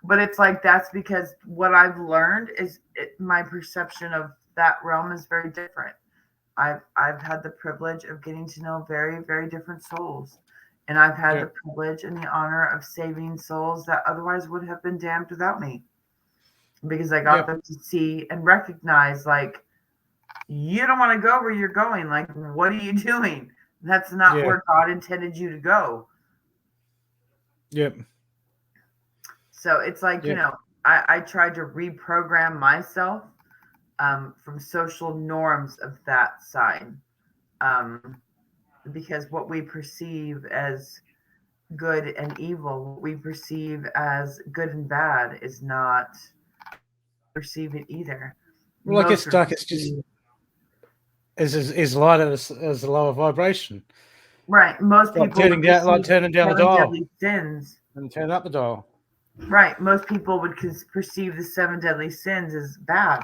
S2: But it's like that's because what I've learned is my perception of that realm is very different. I've had the privilege of getting to know very, very different souls, And I've had the
S1: Yep.
S2: privilege and the honor of saving souls that otherwise would have been damned without me, because I got
S1: Yep.
S2: them to see and recognize, like, you don't want to go where you're going. Like, what are you doing? That's not
S1: Yeah.
S2: where God intended you to go.
S1: Yep.
S2: So it's like,
S1: Yep.
S2: I tried to reprogram myself from social norms of that side. Um, because what we perceive as good and evil, what we perceive as good and bad, is not perceive it either.
S1: Well, I guess
S2: Most would
S1: dark is just
S2: perceive,
S1: is light as a lower vibration.
S2: right. Most
S1: It's like
S2: people would
S1: like
S2: perceive
S1: turning down the
S2: seven
S1: dial
S2: deadly sins.
S1: and turn up the dial.
S2: Right. Most people would perceive the seven deadly sins as bad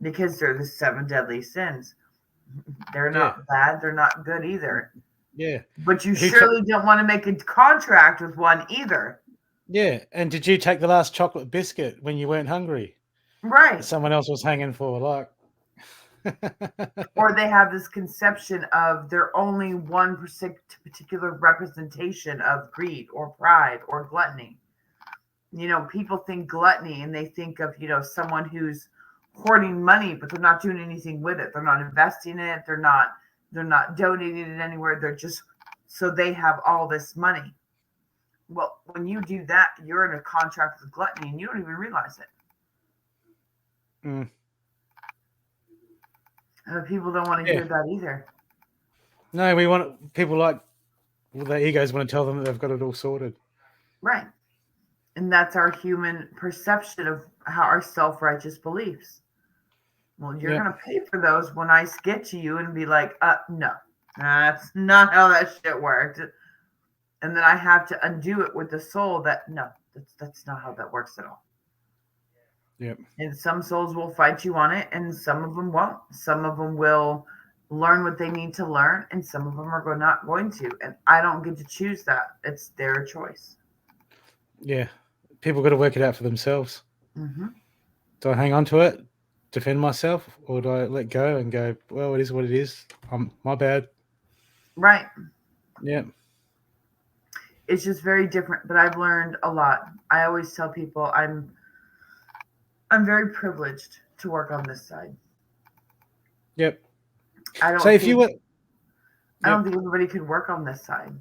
S2: because they're the seven deadly sins. They're
S1: Yeah.
S2: not bad. They're not good either.
S1: Yeah.
S2: But you
S1: Who took?
S2: surely don't want to make a contract with one either.
S1: Yeah. And did you take the last chocolate biscuit when you weren't hungry? That
S2: Right.
S1: someone else was hanging for, like.
S2: Or they have this conception of they're only one particular representation of greed or pride or gluttony. People think gluttony and they think of, someone who's hoarding money, but they're not doing anything with it. They're not investing it. They're not donating it anywhere. They're just, so they have all this money. Well, when you do that, you're in a contract with gluttony and you don't even realize it.
S1: Mm.
S2: People don't want to
S1: Yeah.
S2: hear that either.
S1: No, we want people like their egos want to tell them that they've got it all sorted.
S2: Right. And that's our human perception of how our self-righteous beliefs. Well, you're
S1: Yep.
S2: going to pay for those when I get to you and be like, no, that's not how that shit worked. And then I have to undo it with the soul that, no, that's not how that works at all.
S1: Yep.
S2: And some souls will fight you on it, and some of them won't. Some of them will learn what they need to learn, and some of them are not going to. And I don't get to choose that. It's their choice.
S1: Yeah. People got to work it out for themselves.
S2: Mm-hmm.
S1: Do I hang on to it, defend myself, or do I let go and go, well, it is what it is. My bad.
S2: Right.
S1: Yeah.
S2: It's just very different, but I've learned a lot. I always tell people I'm very privileged to work on this side.
S1: Yep.
S2: I
S1: So
S2: don't
S1: if you
S2: think
S1: were,
S2: I don't
S1: yep,
S2: think everybody could work on this side.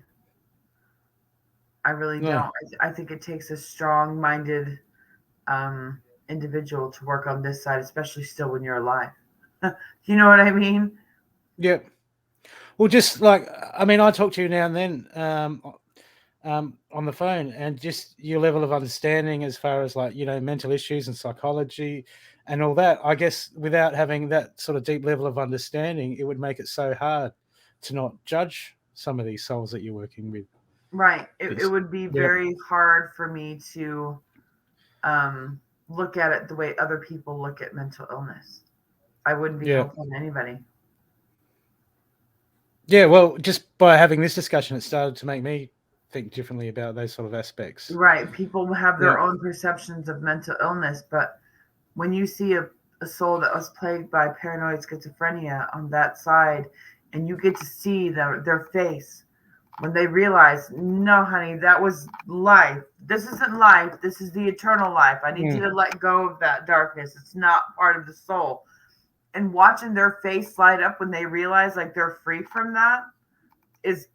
S2: I really
S1: no,
S2: don't. I think it takes a strong-minded individual to work on this side, especially still when you're alive. You know what I mean?
S1: yep. Well, just like I mean, I talk to you now and then on the phone, and just your level of understanding as far as like mental issues and psychology and all that. I guess without having that sort of deep level of understanding, it would make it so hard to not judge some of these souls that you're working with.
S2: Right. It
S1: It's,
S2: would be
S1: yep,
S2: very hard for me to look at it the way other people look at mental illness. I wouldn't be
S1: yeah,
S2: helpful to anybody.
S1: yeah. Well, just by having this discussion, it started to make me think differently about those sort of aspects.
S2: Right. People have
S1: Yeah,
S2: their own perceptions of mental illness, but when you see a soul that was plagued by paranoid schizophrenia on that side, and you get to see their face when they realize, no, honey, that was life. This isn't life. This is the eternal life. I need you
S1: mm,
S2: to let go of that darkness. It's not part of the soul. And watching their face light up when they realize like they're free from that is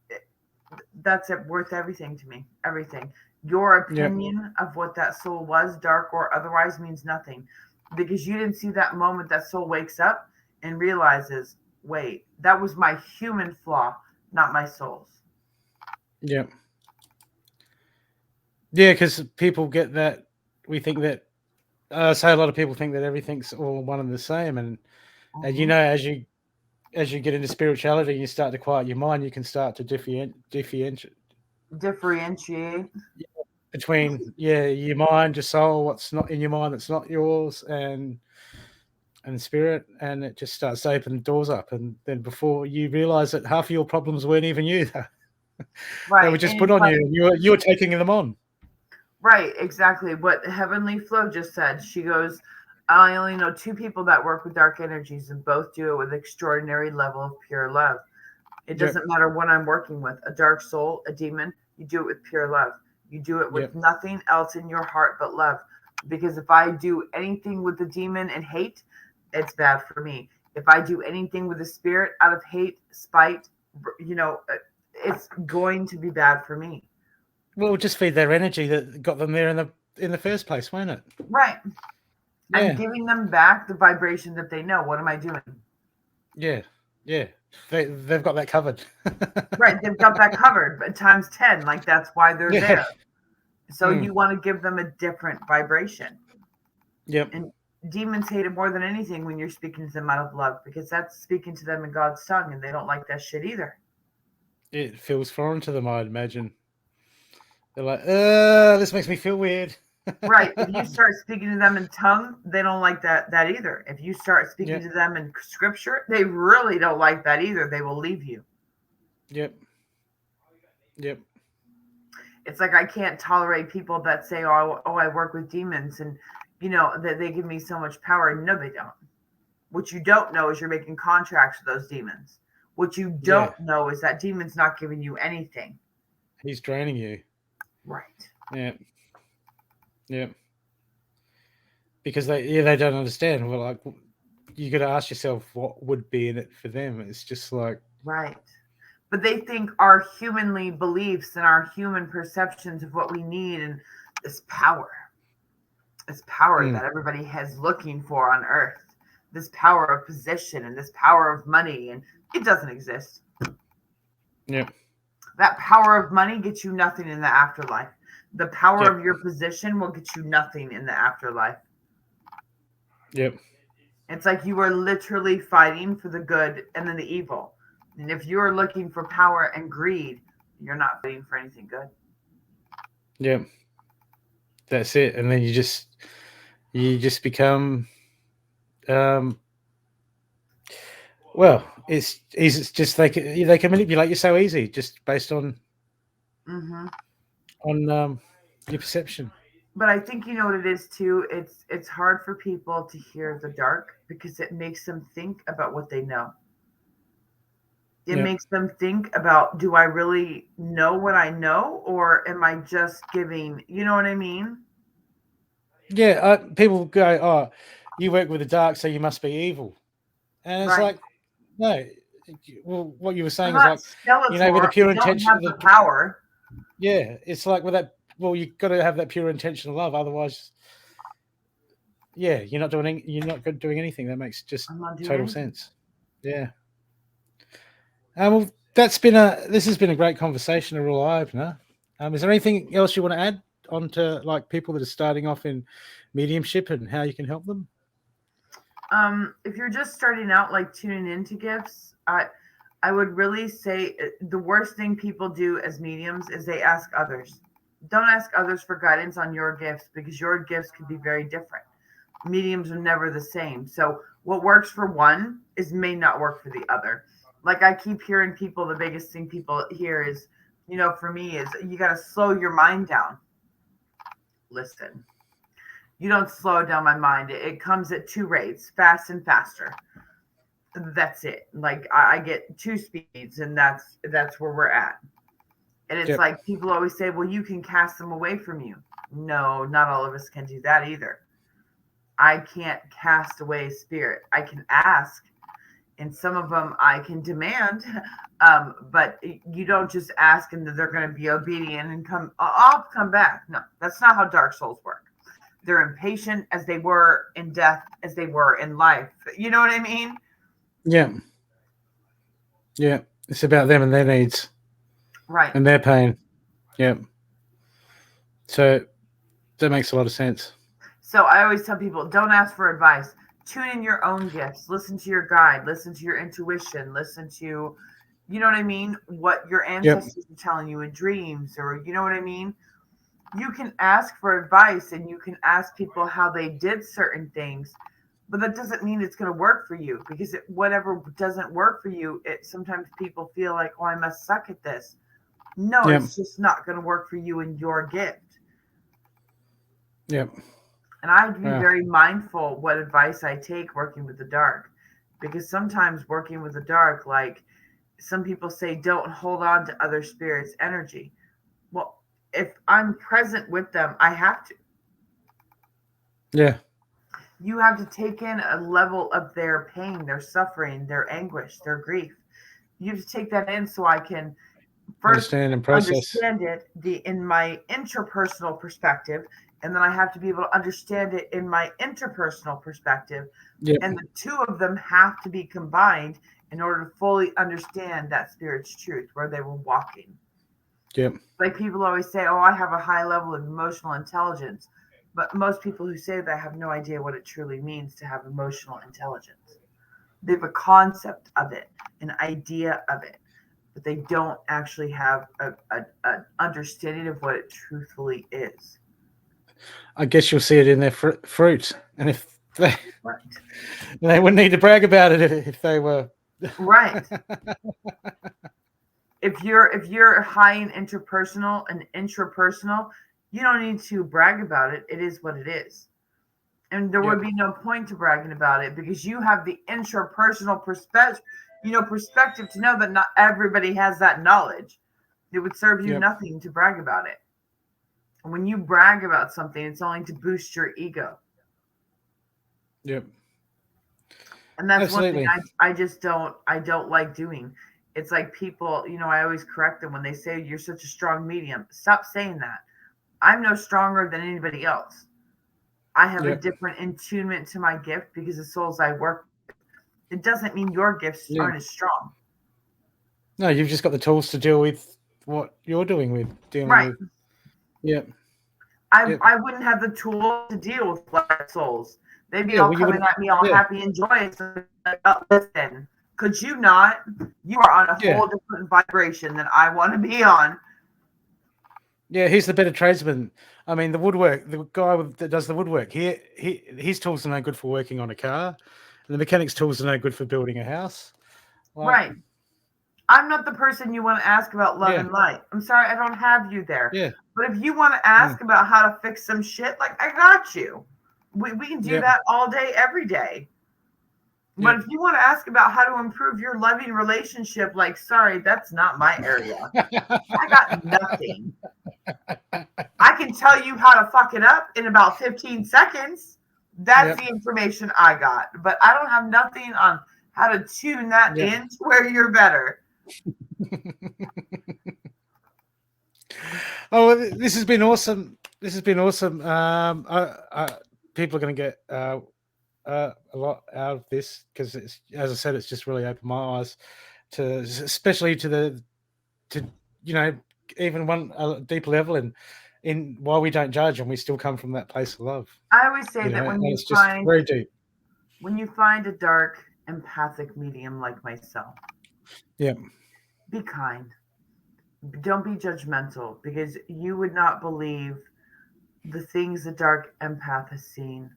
S2: that's it, worth everything to me. Everything. Your
S1: yeah,
S2: opinion of what that soul was, dark or otherwise, means nothing because you didn't see that moment that soul wakes up and realizes, wait, that was my human flaw, not my soul's.
S1: yeah, yeah. Because people get that. We think that. So a lot of people think that everything's all one and the same, and
S2: Mm-hmm.
S1: as you get into spirituality, you start to quiet your mind. You can start to differentiate
S2: Differentiate.
S1: between your mind, your soul, what's not in your mind that's not yours, and spirit, and it just starts to open doors up. And then before you realize that half of your problems weren't even you, they were
S2: Right.
S1: just
S2: And
S1: put
S2: it's
S1: on you,
S2: like,
S1: and you were taking them on.
S2: right, exactly what Heavenly Flow just said. She goes, I only know two people that work with dark energies, and both do it with extraordinary level of pure love. It
S1: Yep.
S2: doesn't matter what I'm working with, a dark soul, a demon, you do it with pure love. You do it with
S1: Yep.
S2: nothing else in your heart but love. Because if I do anything with the demon and hate, it's bad for me. If I do anything with the spirit out of hate, spite, it's going to be bad for me.
S1: Well, just feed their energy that got them there in the first place, won't it?
S2: Right. I'm
S1: Yeah.
S2: giving them back the vibration that they know. What am I doing?
S1: Yeah. Yeah. They've got that covered.
S2: Right. They've got that covered, but times 10. Like that's why they're
S1: Yeah.
S2: there. So
S1: Mm.
S2: you want to give them a different vibration.
S1: Yep.
S2: And demons hate it more than anything when you're speaking to them out of love because that's speaking to them in God's tongue and they don't like that shit either.
S1: It feels foreign to them, I'd imagine. They're like, this makes me feel weird.
S2: Right. If you start speaking to them in tongue, they don't like that either. If you start speaking
S1: Yep.
S2: to them in scripture, they really don't like that either. They will leave you.
S1: Yep. Yep.
S2: It's like I can't tolerate people that say, "Oh, I work with demons," and that they give me so much power. No, they don't. What you don't know is you're making contracts with those demons. What you
S1: Yeah.
S2: don't know is that demon's not giving you anything.
S1: He's draining you.
S2: Right.
S1: Yeah. Yeah. Because they don't understand. Well, like you got to ask yourself what would be in it for them. It's just like,
S2: Right. But they think our humanly beliefs and our human perceptions of what we need and this power that everybody has looking for on earth, this power of position and this power of money, and it doesn't exist.
S1: yeah.
S2: That power of money gets you nothing in the afterlife. The power
S1: Yep.
S2: of your position will get you nothing in the afterlife.
S1: Yep.
S2: It's like you are literally fighting for the good and then the evil. And if you're looking for power and greed, you're not fighting for anything good.
S1: Yep. That's it. And then you just become well, it's just they can manipulate you so easy just based on
S2: Mm-hmm.
S1: your perception.
S2: But I think you know what it is too. It's hard for people to hear the dark because it makes them think about what they know. It
S1: Yep.
S2: makes them think about, do I really know what I know, or am I just giving? You know what I mean?
S1: Yeah. People go, oh, you work with the dark, so you must be evil, and it's
S2: Right.
S1: like, no. Well, what you were
S2: I'm
S1: saying is
S2: not
S1: like, with
S2: Skeletor.
S1: a pure
S2: I don't
S1: intention,
S2: have the power.
S1: yeah, it's like with that. Well, you got to have that pure intention of love, otherwise, yeah, you're not doing anything. That makes just
S2: I'm not doing
S1: total
S2: anything.
S1: sense. Yeah. Well, this has been a great conversation, a real eye opener. Is there anything else you want to add on to like people that are starting off in mediumship and how you can help them?
S2: If you're just starting out, like tuning into gifts, I would really say the worst thing people do as mediums is they ask others. Don't ask others for guidance on your gifts because your gifts could be very different. Mediums are never the same. So what works for one is may not work for the other. Like I keep hearing people, the biggest thing people hear is, for me is you got to slow your mind down. Listen, you don't slow down my mind. It comes at two rates, fast and faster. That's it. Like I get two speeds, and that's where we're at. And it's
S1: Yep.
S2: like people always say, well, you can cast them away from you. No, not all of us can do that either. I can't cast away spirit. I can ask, and some of them I can demand, but you don't just ask and they're going to be obedient and come. I'll come back. No, that's not how dark souls work. They're impatient as they were in death, as they were in life. You know what I mean?
S1: Yeah. Yeah. It's about them and their needs
S2: Right.
S1: and their pain. Yeah. So that makes a lot of sense.
S2: So I always tell people, don't ask for advice. Tune in your own gifts. Listen to your guide. Listen to your intuition. Listen to, you know what I mean? What your
S1: Yep.
S2: ancestors are telling you in dreams, or you know what I mean? You can ask for advice and you can ask people how they did certain things, but that doesn't mean it's going to work for you because whatever doesn't work for you, sometimes people feel like, oh, I must suck at this. No,
S1: Yep.
S2: it's just not going to work for you in your gift.
S1: Yep.
S2: And I'd be
S1: Wow.
S2: very mindful what advice I take working with the dark, because sometimes working with the dark, like some people say don't hold on to other spirits' energy. Well, if I'm present with them, I have to.
S1: Yeah.
S2: You have to take in a level of their pain, their suffering, their anguish, their grief. You have to take that in so I can first
S1: Understand and process.
S2: understand it in my interpersonal perspective, and then I have to be able to understand it in my interpersonal perspective.
S1: Yep.
S2: And the two of them have to be combined in order to fully understand that spirit's truth, where they were walking.
S1: Yep.
S2: Like people always say, oh, I have a high level of emotional intelligence. But most people who say that have no idea what it truly means to have emotional intelligence. They have a concept of it, an idea of it, but they don't actually have an understanding of what it truthfully is.
S1: I guess you'll see it in their fruit. And if they,
S2: Right.
S1: they wouldn't need to brag about it if they were.
S2: Right. If you're high in interpersonal and intrapersonal, you don't need to brag about it. It is what it is. And there would be no point to bragging about it because you have the intrapersonal perspective to know that not everybody has that knowledge. It would serve you nothing to brag about it. And when you brag about something, it's only to boost your ego.
S1: Yep.
S2: And that's Absolutely. One thing I don't like doing. It's like people, I always correct them when they say you're such a strong medium. Stop saying that. I'm no stronger than anybody else. I have a different attunement to my gift because the souls I work with. It doesn't mean your gifts aren't as strong.
S1: No, you've just got the tools to deal with what you're dealing with. Yep.
S2: I wouldn't have the tools to deal with black souls. They'd be all coming at me all happy and joyous. Listen, could you not? You are on a whole different vibration than I want to be on.
S1: Yeah, he's the better tradesman. I mean, the guy that does the woodwork, his tools are no good for working on a car. And the mechanic's tools are no good for building a house.
S2: Right. I'm not the person you want to ask about love and light. I'm sorry, I don't have you there.
S1: Yeah.
S2: But if you want to ask about how to fix some shit, like I got you. We can do that all day, every day. But if you want to ask about how to improve your loving relationship, like, sorry, that's not my area. I got nothing. I can tell you how to fuck it up in about 15 seconds. That's the information I got. But I don't have nothing on how to tune that in to where you're better.
S1: Oh, this has been awesome. People are going to get a lot out of this because, as I said, it's just really opened my eyes to, especially to even one deeper level in why we don't judge and we still come from that place of love.
S2: I always say that when you
S1: just very deep.
S2: When you find a dark, empathic medium like myself, be kind. Don't be judgmental because you would not believe the things the dark empath has seen.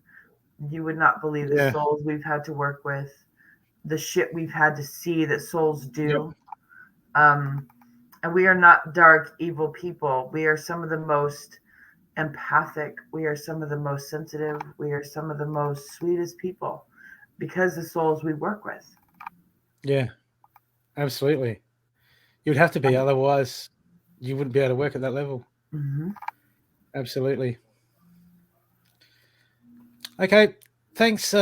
S2: You would not believe the souls we've had to work with, the shit we've had to see that souls do. And we are not dark, evil people. We are some of the most empathic. We are some of the most sensitive. We are some of the most sweetest people because the souls we work with.
S1: Yeah, absolutely. You'd have to be, otherwise you wouldn't be able to work at that level.
S2: Mm-hmm.
S1: Absolutely. Okay, thanks,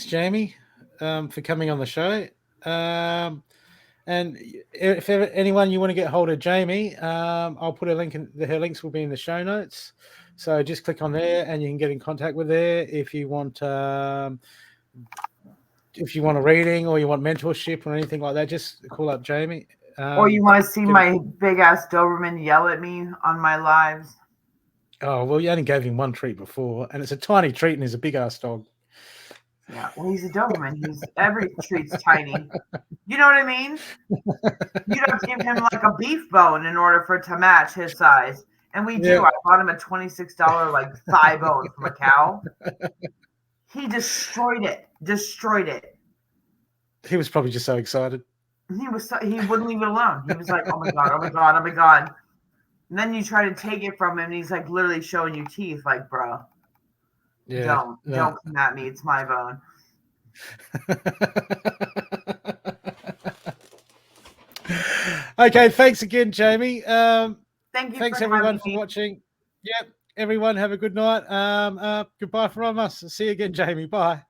S1: Jamie, for coming on the show. And if anyone you want to get hold of Jamie, I'll put a link her links will be in the show notes. So just click on there and you can get in contact with her if you want a reading or you want mentorship or anything like that. Just call up Jamie.
S2: Or you want to see my big ass Doberman yell at me on my lives?
S1: Oh, well, you only gave him one treat before, and it's a tiny treat and he's a big ass dog.
S2: Yeah, well, he's a Doberman. Every treat's tiny. You know what I mean? You don't give him like a beef bone in order for it to match his size. And we do. I bought him a $26 like thigh bone from a cow. He destroyed it.
S1: He was probably just so excited.
S2: He wouldn't leave it alone. He was like, oh my God, oh my God, oh my God. And then you try to take it from him and he's like literally showing you teeth, like, bro. Don't come at me. It's my bone.
S1: Okay, thanks again, Jamie.
S2: Thank you
S1: Thanks
S2: for
S1: everyone
S2: having
S1: for
S2: me.
S1: watching. Yep, everyone have a good night. Goodbye from us. See you again, Jamie. Bye.